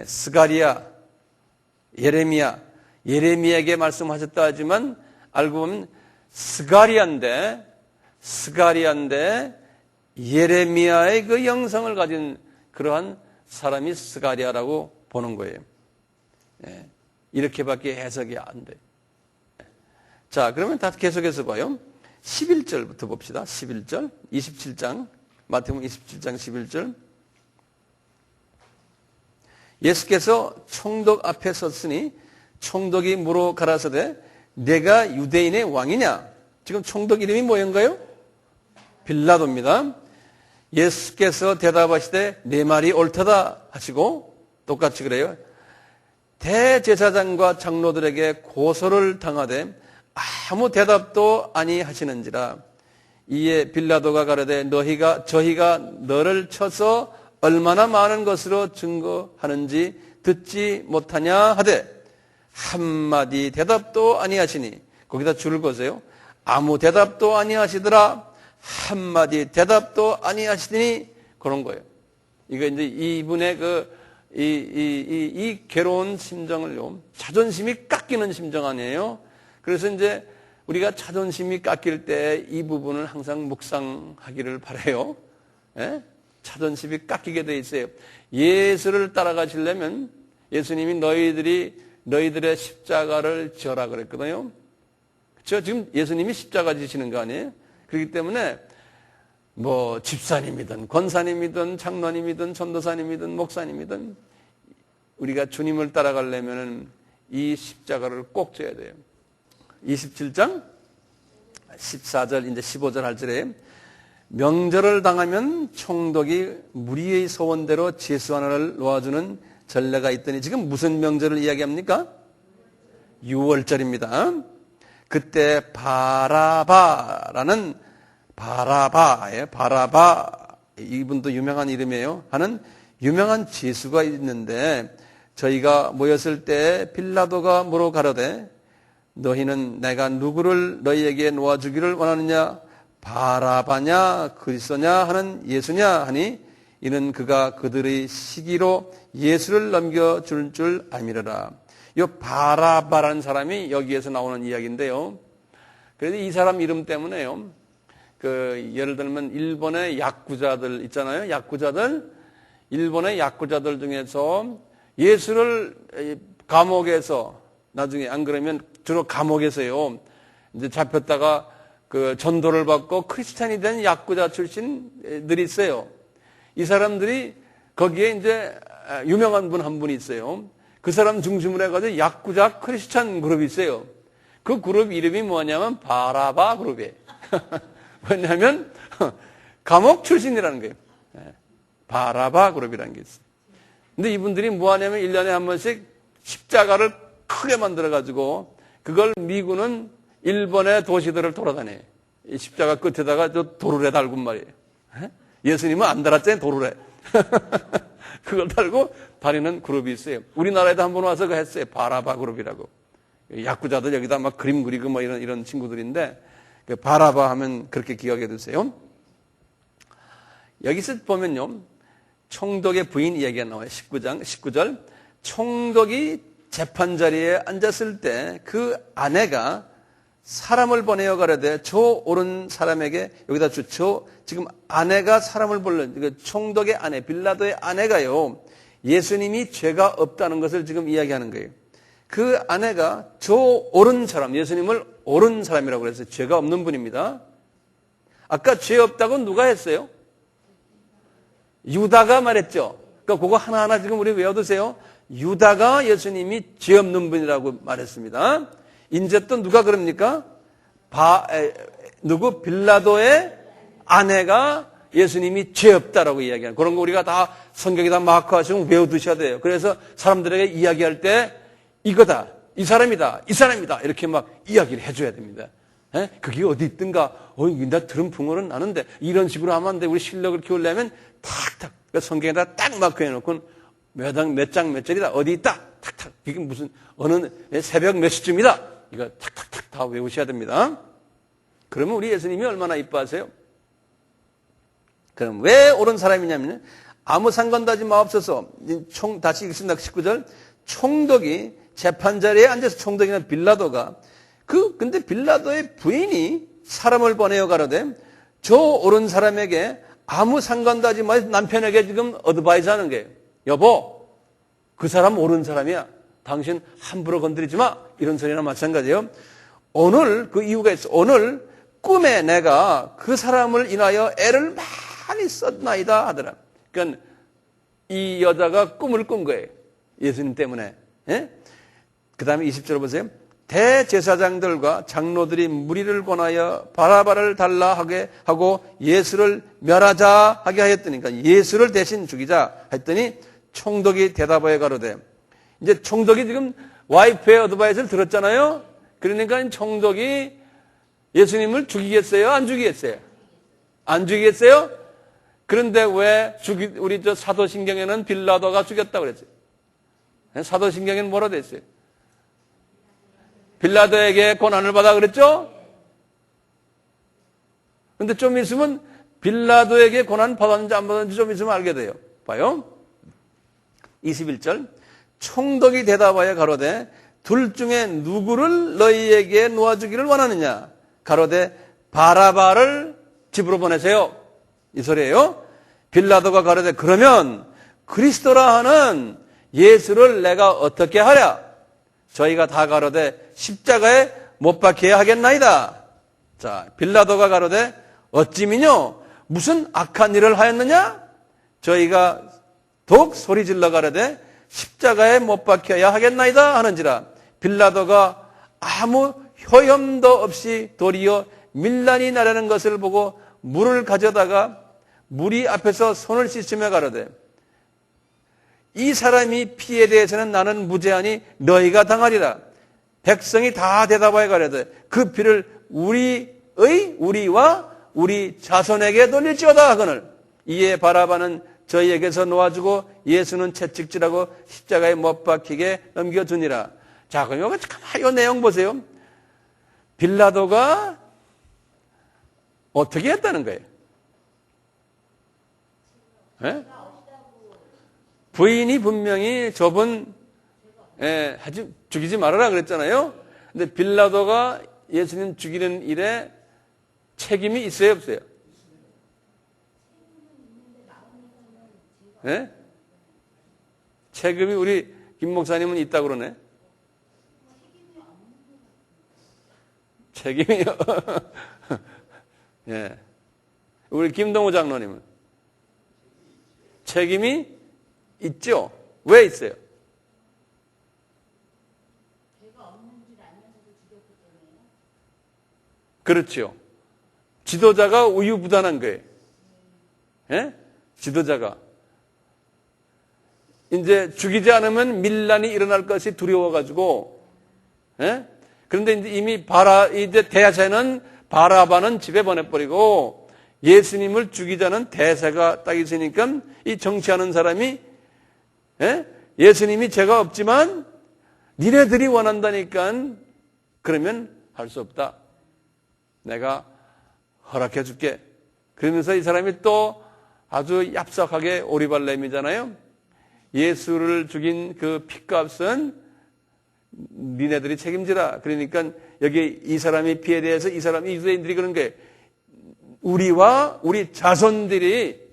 스가랴, 예레미야에게 말씀하셨다 하지만 알고 보면 스가랴인데 예레미야의 그 영성을 가진 그러한 사람이 스가랴라고 보는 거예요. 이렇게밖에 해석이 안 돼요. 자, 그러면 다 계속해서 봐요. 11절부터 봅시다. 11절, 27장, 마태복음 27장 11절. 예수께서 총독 앞에 섰으니 총독이 물어 가라사대 내가 유대인의 왕이냐? 지금 총독 이름이 뭐인가요? 빌라도입니다. 예수께서 대답하시되 내 말이 옳다다 하시고 똑같이 그래요. 대제사장과 장로들에게 고소를 당하되 아무 대답도 아니하시는지라. 이에 빌라도가 가로되 저희가 너를 쳐서 얼마나 많은 것으로 증거하는지 듣지 못하냐 하되 한마디 대답도 아니하시니 거기다 줄을 거세요. 아무 대답도 아니하시더라. 한마디 대답도 아니하시더니 그런 거예요. 이거 이제 이분의 이 괴로운 심정을요, 자존심이 깎이는 심정 아니에요? 그래서 이제 우리가 자존심이 깎일 때 이 부분을 항상 묵상하기를 바라요. 예? 자존심이 깎이게 돼 있어요. 예수를 따라가시려면 예수님이 너희들의 십자가를 져라 그랬거든요. 그렇죠? 지금 예수님이 십자가 지시는 거 아니에요? 그렇기 때문에 뭐 집사님이든 권사님이든 장로님이든 전도사님이든 목사님이든 우리가 주님을 따라가려면 이 십자가를 꼭 져야 돼요. 27장 14절 이제 15절 할 절에 명절을 당하면 총독이 무리의 소원대로 제수 하나를 놓아주는 전례가 있더니 지금 무슨 명절을 이야기합니까? 6월절입니다. 그때 바라바라는 바라바 이분도 유명한 이름이에요. 하는 유명한 제수가 있는데 저희가 모였을 때 빌라도가 물어 가로되 너희는 내가 누구를 너희에게 놓아주기를 원하느냐? 바라바냐 그리스도냐 하는 예수냐 하니 이는 그가 그들의 시기로 예수를 넘겨줄 줄 알미러라. 이 바라바라는 사람이 여기에서 나오는 이야기인데요. 그래서 이 사람 이름 때문에요. 예를 들면 일본의 야쿠자들 있잖아요. 일본의 야쿠자들 중에서 예수를 감옥에서 나중에 안 그러면 주로 감옥에서요. 이제 잡혔다가 전도를 받고 크리스찬이 된 야쿠자 출신들이 있어요. 이 사람들이 거기에 이제 유명한 분 한 분이 있어요. 그 사람 중심으로 해가지고 야쿠자 크리스찬 그룹이 있어요. 그 그룹 이름이 뭐냐면 바라바 그룹이에요. 왜냐하면 감옥 출신이라는 거예요. 바라바 그룹이라는 게 있어요. 근데 이분들이 뭐 하냐면 1년에 한 번씩 십자가를 크게 만들어가지고 그걸 미군은 일본의 도시들을 돌아다녀요. 이 십자가 끝에다가 저 도르래 달고 말이에요. 예수님은 안 달았잖아요, 도르래. 그걸 달고 다니는 그룹이 있어요. 우리나라에도 한 번 와서 그 했어요. 바라바 그룹이라고. 야쿠자들 여기다 막 그림 그리고 뭐 이런 친구들인데, 바라바 하면 그렇게 기억해 두세요. 여기서 보면요, 총독의 부인 이야기가 나와요. 19절. 총독이 재판 자리에 앉았을 때 그 아내가 사람을 보내어 가려되 저 오른 사람에게 여기다 지금 아내가 사람을 불러 총독의 아내 빌라도의 아내가요 예수님이 죄가 없다는 것을 지금 이야기하는 거예요. 그 아내가 저 오른 사람 예수님을 오른 사람이라고 그랬어요. 죄가 없는 분입니다. 아까 죄 없다고 누가 했어요? 유다가 말했죠. 그러니까 그거 하나하나 지금 우리 외워두세요. 유다가 예수님이 죄 없는 분이라고 말했습니다. 이제 또 누가 그럽니까? 빌라도의 아내가 예수님이 죄 없다라고 이야기하는 그런 거 우리가 다 성경에다 마크하시면 외워두셔야 돼요. 그래서 사람들에게 이야기할 때 이거다, 이 사람이다 이렇게 막 이야기를 해줘야 됩니다. 그게 어디 있든가, 나 들은 풍어는 나는데, 이런 식으로 하면 안 돼. 우리 실력을 키우려면 탁탁, 성경에다 딱 마크 해놓고, 몇 장 몇 절이다, 어디 있다, 탁탁. 이게 무슨, 어느 새벽 몇 시쯤이다. 이거 탁탁탁 다 외우셔야 됩니다. 그러면 우리 예수님이 얼마나 이뻐하세요? 그럼 왜 옳은 사람이냐면, 아무 상관도 하지 마옵소서. 다시 읽습니다. 19절. 총독이 재판자리에 앉아서 총독이나 빌라도가 근데 빌라도의 부인이 사람을 보내어 가로되 저 옳은 사람에게 아무 상관도 하지 마. 남편에게 지금 어드바이스 하는 거예요. 여보, 그 사람 옳은 사람이야. 당신 함부로 건드리지 마. 이런 소리나 마찬가지예요. 오늘 그 이유가 있어. 오늘 꿈에 내가 그 사람을 인하여 애를 많이 썼나이다 하더라. 그러니까 이 여자가 꿈을 꾼 거예요. 예수님 때문에. 그 다음에 20절 보세요. 대제사장들과 장로들이 무리를 권하여 바라바를 달라 하게 하고 예수를 멸하자 하게 하였더니, 그러니까 예수를 대신 죽이자 했더니 총독이 대답하여 가로되, 이제 총독이 지금 와이프의 어드바이스를 들었잖아요. 그러니까 총독이 예수님을 죽이겠어요? 안 죽이겠어요? 안 죽이겠어요? 그런데 왜 우리 사도신경에는 빌라도가 죽였다고 그랬어요? 사도신경에는 뭐라 됐어요? 빌라도에게 고난을 받아 그랬죠? 근데 좀 있으면 빌라도에게 고난 받았는지 안 받았는지 좀 있으면 알게 돼요. 봐요. 21절. 총독이 대답하여 가로되 둘 중에 누구를 너희에게 놓아주기를 원하느냐? 가로되 바라바를 집으로 보내세요. 이 소리예요. 빌라도가 가로되 그러면 그리스도라 하는 예수를 내가 어떻게 하랴? 저희가 다 가로되 십자가에 못 박혀야 하겠나이다. 자, 빌라도가 가로되 어찌미뇨? 무슨 악한 일을 하였느냐? 저희가 더욱 소리질러 가로되 십자가에 못 박혀야 하겠나이다 하는지라. 빌라도가 아무 효염도 없이 도리어 밀란이 나려는 것을 보고 물을 가져다가 무리 앞에서 손을 씻으며 가로되 이 사람이 피에 대해서는 나는 무죄하니 너희가 당하리라. 백성이 다 대답하여 가로되 그 피를 우리와 우리 자손에게 돌릴지어다 하거늘. 이에 바라바는 저희에게서 놓아주고 예수는 채찍질하고 십자가에 못 박히게 넘겨주니라. 자, 그럼 이 내용 보세요. 빌라도가 어떻게 했다는 거예요? 네? 부인이 분명히 저분 죽이지 말아라 그랬잖아요. 근데 빌라도가 예수님 죽이는 일에 책임이 있어요, 없어요? 네? 책임이 우리 김 목사님은 있다고 그러네. 책임이요. 예. 우리 김동호 장로님은 책임이 있죠. 왜 있어요? 그렇죠. 지도자가 우유부단한 거예요. 예? 지도자가. 이제 죽이지 않으면 밀란이 일어날 것이 두려워가지고, 예? 그런데 이제 이미 이제 대제는 바라바는 집에 보내버리고 예수님을 죽이자는 대세가 딱 있으니까 이 정치하는 사람이 예수님이 죄가 없지만 니네들이 원한다니까 그러면 할 수 없다. 내가 허락해 줄게. 그러면서 이 사람이 또 아주 얍삭하게 오리발 내미잖아요. 예수를 죽인 그 핏값은 니네들이 책임지라. 그러니까 여기 이 사람이 피에 대해서 이 사람이 유대인들이 그런 게 우리와 우리 자손들이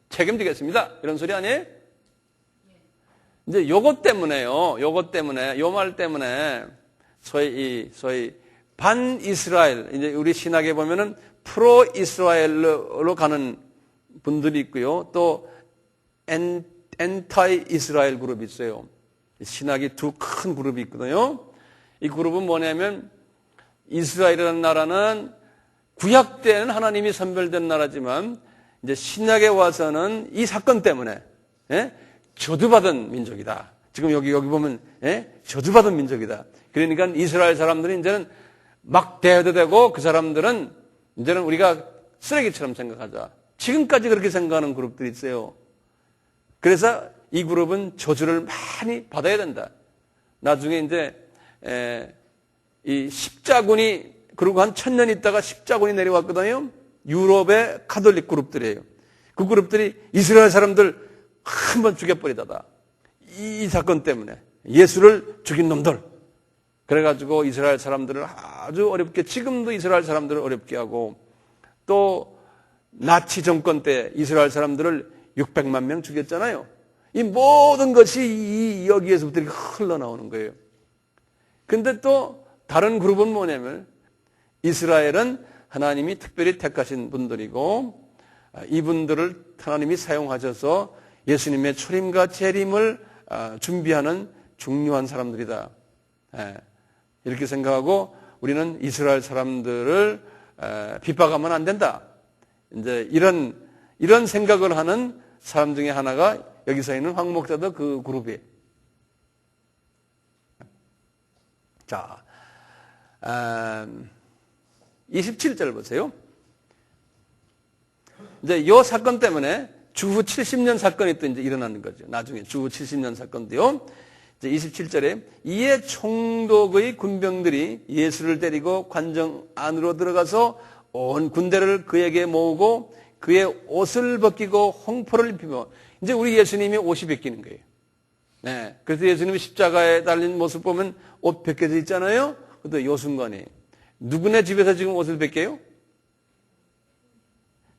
책임지겠습니다. 이런 소리 아니에요? 이제 요것 때문에요. 요 말 때문에 소위 반 이스라엘, 이제 우리 신학에 보면은 프로 이스라엘로 가는 분들이 있고요. 또 엔타이 이스라엘 그룹이 있어요. 신학이 두 큰 그룹이 있거든요. 이 그룹은 뭐냐면 이스라엘이라는 나라는 구약 때는 하나님이 선별된 나라지만 이제 신약에 와서는 이 사건 때문에 저주받은 민족이다. 지금 여기 보면 저주받은 민족이다. 그러니까 이스라엘 사람들이 이제는 막 대여되고 그 사람들은 이제는 우리가 쓰레기처럼 생각하자. 지금까지 그렇게 생각하는 그룹들이 있어요. 그래서 이 그룹은 저주를 많이 받아야 된다. 나중에 이제 이 십자군이 그리고 한 1000년 있다가 십자군이 내려왔거든요. 유럽의 카톨릭 그룹들이에요. 그 그룹들이 이스라엘 사람들 한번 죽여버리다다. 이 사건 때문에 예수를 죽인 놈들. 그래가지고 이스라엘 사람들을 아주 어렵게, 지금도 이스라엘 사람들을 어렵게 하고, 또 나치 정권 때 이스라엘 사람들을 600만 명 죽였잖아요. 이 모든 것이 여기에서부터 이렇게 흘러나오는 거예요. 근데 또 다른 그룹은 뭐냐면, 이스라엘은 하나님이 특별히 택하신 분들이고, 이분들을 하나님이 사용하셔서 예수님의 초림과 재림을 준비하는 중요한 사람들이다. 이렇게 생각하고 우리는 이스라엘 사람들을 핍박하면 안 된다. 이제 이런 생각을 하는 사람 중에 하나가 여기서 있는 황 목사도 그 그룹이에요. 자, 27절 보세요. 이제 이 사건 때문에 주후 70년 사건이 또 이제 일어나는 거죠. 나중에 주후 70년 사건도요. 이제 27절에 이에 총독의 군병들이 예수를 데리고 관정 안으로 들어가서 온 군대를 그에게 모으고 그의 옷을 벗기고 홍포를 입히며, 이제 우리 예수님이 옷이 벗기는 거예요. 네. 그래서 예수님이 십자가에 달린 모습 보면 옷 벗겨져 있잖아요. 그것도 요 순간에 누구네 집에서 지금 옷을 벗겨요?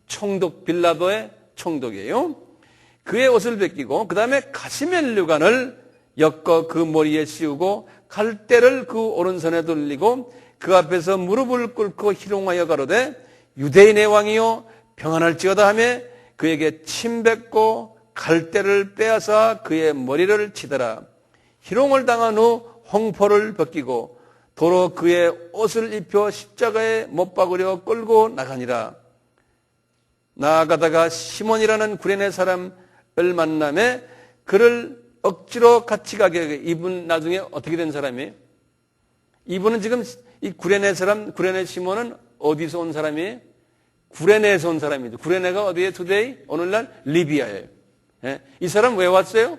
총독 빌라도의 총독이에요. 그의 옷을 벗기고 그 다음에 가시멜류관을 엮어 그 머리에 씌우고 갈대를 그 오른손에 돌리고 그 앞에서 무릎을 꿇고 희롱하여 가로되 유대인의 왕이요 평안할지어다 하며 그에게 침 뱉고 갈대를 빼앗아 그의 머리를 치더라. 희롱을 당한 후 홍포를 벗기고 도로 그의 옷을 입혀 십자가에 못 박으려 끌고 나가니라. 나아가다가 시몬이라는 구레네 사람을 만남에 그를 억지로 같이 가게 하게. 이분 나중에 어떻게 된 사람이에요? 이분은 지금 이 구레네 사람, 구레네 시몬은 어디서 온 사람이에요? 구레네에서 온 사람이죠. 구레네가 어디에 투데이? 오늘날 리비아예요. 예? 이 사람 왜 왔어요?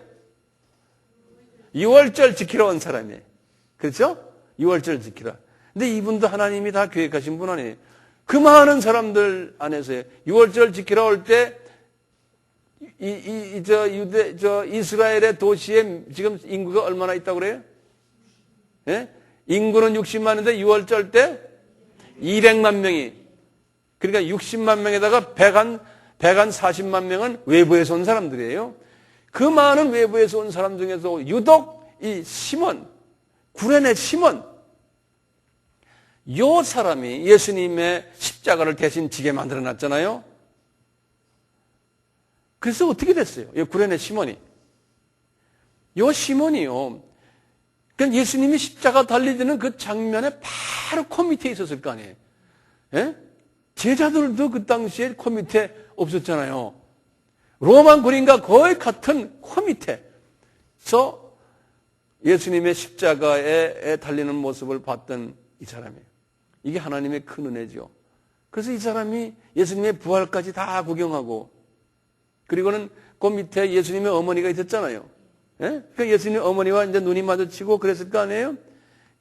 6월절 지키러 온 사람이에요. 그렇죠? 6월절 지키러. 근데 이분도 하나님이 다 계획하신 분 아니에요. 그 많은 사람들 안에서요. 6월절 지키러 올 때, 이스라엘의 도시에 지금 인구가 얼마나 있다고 그래요? 예? 인구는 60만인데 6월절 때 200만 명이. 그러니까 60만 명에다가 140만 명은 외부에서 온 사람들이에요. 그 많은 외부에서 온 사람 중에서 유독 이 시몬, 구레네 시몬, 요 사람이 예수님의 십자가를 대신 지게 만들어 놨잖아요. 그래서 어떻게 됐어요? 이 구레네 시몬이. 요 시몬이요. 그러니까 예수님이 십자가 달리는 그 장면에 바로 코밑에 있었을 거 아니에요. 예? 제자들도 그 당시에 코밑에 없었잖아요. 로만 군인과 거의 같은 코밑에서 예수님의 십자가에 달리는 모습을 봤던 이 사람이에요. 이게 하나님의 큰 은혜죠. 그래서 이 사람이 예수님의 부활까지 다 구경하고, 그리고는 그 밑에 예수님의 어머니가 있었잖아요. 예? 그 예수님의 어머니와 이제 눈이 마주치고 그랬을 거 아니에요?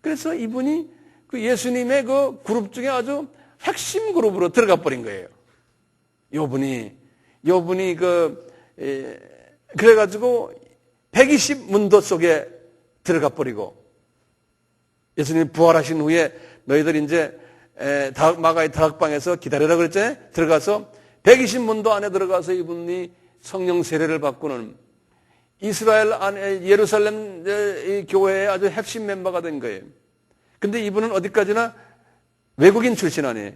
그래서 이분이 그 예수님의 그 그룹 중에 아주 핵심 그룹으로 들어가 버린 거예요. 요분이 그래가지고 120문도 속에 들어가 버리고, 예수님이 부활하신 후에 너희들 이제 마가의 다락방에서 기다려라 그랬잖아요. 들어가서 120문도 안에 들어가서 이분이 성령 세례를 받고는 이스라엘 안에 예루살렘 교회의 아주 핵심 멤버가 된 거예요. 근데 이분은 어디까지나 외국인 출신 아니에요.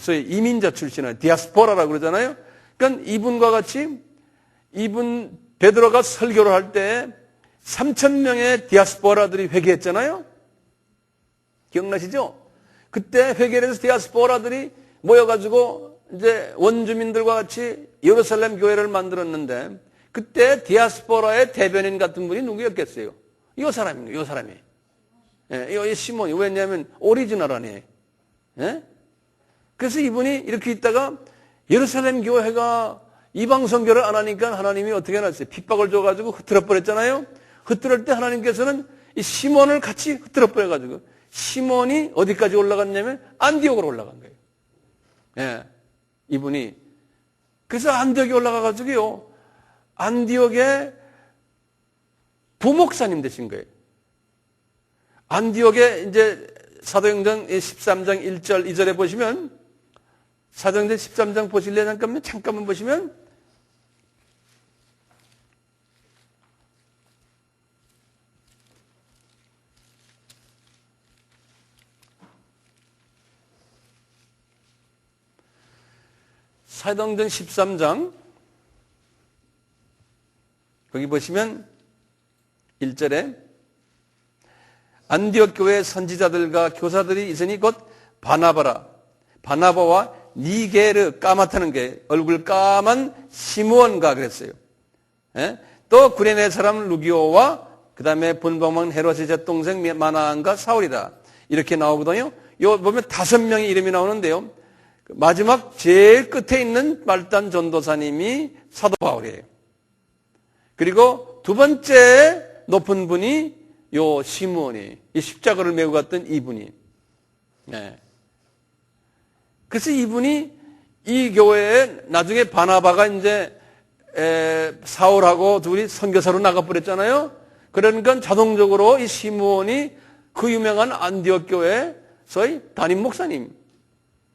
소위 이민자 출신 아니에요. 디아스포라라고 그러잖아요. 그러니까 이분과 같이 이분 베드로가 설교를 할 때 3,000명의 디아스포라들이 회개했잖아요. 기억나시죠? 그때 회개를 해서 디아스포라들이 모여가지고 이제 원주민들과 같이 예루살렘 교회를 만들었는데, 그때 디아스포라의 대변인 같은 분이 누구였겠어요? 이 사람입니다. 이 사람이. 예, 이 시몬이. 왜냐하면 오리지널하네. 예? 그래서 이분이 이렇게 있다가 예루살렘 교회가 이방 선교를 안 하니까 하나님이 어떻게 해놨어요? 핍박을 줘가지고 흩뜨려 버렸잖아요. 흩뜨릴 때 하나님께서는 이 시몬을 같이 흩뜨려 버려가지고 시몬이 어디까지 올라갔냐면 안디옥으로 올라간 거예요. 예, 이분이. 그래서 안디옥에 올라가가지고요. 안디옥의 부목사님 되신 거예요. 안디옥에 이제 사도행전 13장 1절 2절에 보시면 사도행전 13장 보실래요? 잠깐만 보시면 사도행전 13장 거기 보시면 1절에 안디옥 교회 선지자들과 교사들이 있으니 곧 바나바와 니게르 까맣다는 게 얼굴 까만 시므온과 그랬어요. 예? 또 구레네 사람 루기오와 그 다음에 분방왕 헤롯의 맏동생 마나안과 사울이다. 이렇게 나오거든요. 요 보면 5명의 이름이 나오는데요. 마지막 제일 끝에 있는 말단 전도사님이 사도 바울이에요. 그리고 두 번째 높은 분이 요 시므온이, 이 십자가를 메고 갔던 이분이. 네. 그래서 이분이 이 교회에 나중에 바나바가 이제 사울하고 둘이 선교사로 나가버렸잖아요. 그러니까 자동적으로 이 시므온이 그 유명한 안디옥 교회에서의 담임 목사님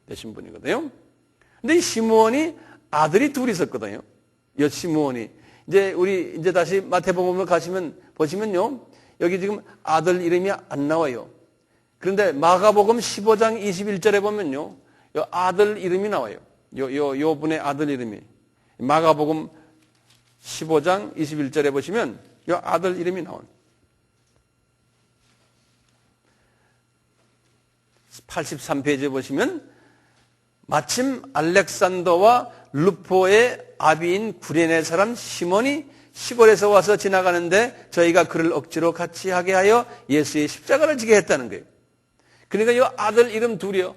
되신 분이거든요. 근데 이 시므온이 아들이 둘이 있었거든요. 이 시므온이. 이제 다시 마태복음을 보시면요. 여기 지금 아들 이름이 안 나와요. 그런데 마가복음 15장 21절에 보면요. 요 아들 이름이 나와요. 요 분의 아들 이름이. 마가복음 15장 21절에 보시면 요 아들 이름이 나와요. 83페이지에 보시면 마침 알렉산더와 루포의 아비인 구레네 사람 시몬이 시골에서 와서 지나가는데 저희가 그를 억지로 같이 하게 하여 예수의 십자가를 지게 했다는 거예요. 그러니까 이 아들 이름 둘이요.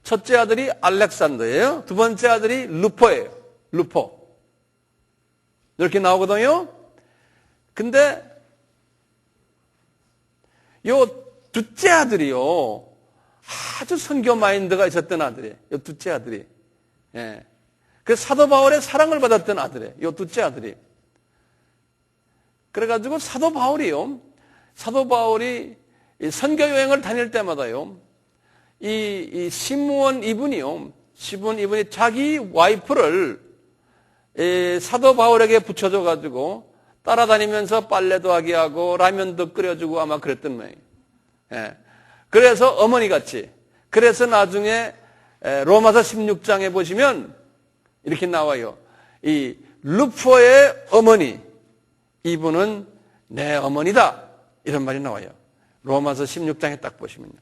첫째 아들이 알렉산더예요. 두 번째 아들이 루포예요. 루포. 이렇게 나오거든요. 근데 요 둘째 아들이요. 아주 선교 마인드가 있었던 아들이에요. 요 둘째 아들이. 예. 그래서 사도 바울의 사랑을 받았던 아들이에요. 요 둘째 아들이. 그래가지고 사도 바울이 선교 여행을 다닐 때마다요, 이 시므온 이분이 자기 와이프를 사도 바울에게 붙여줘가지고 따라다니면서 빨래도 하게 하고 라면도 끓여주고 아마 그랬던 모양이에요. 예. 그래서 어머니 같이. 그래서 나중에 로마서 16장에 보시면 이렇게 나와요. 이 루포의 어머니, 이분은 내 어머니다. 이런 말이 나와요. 로마서 16장에 딱 보시면요.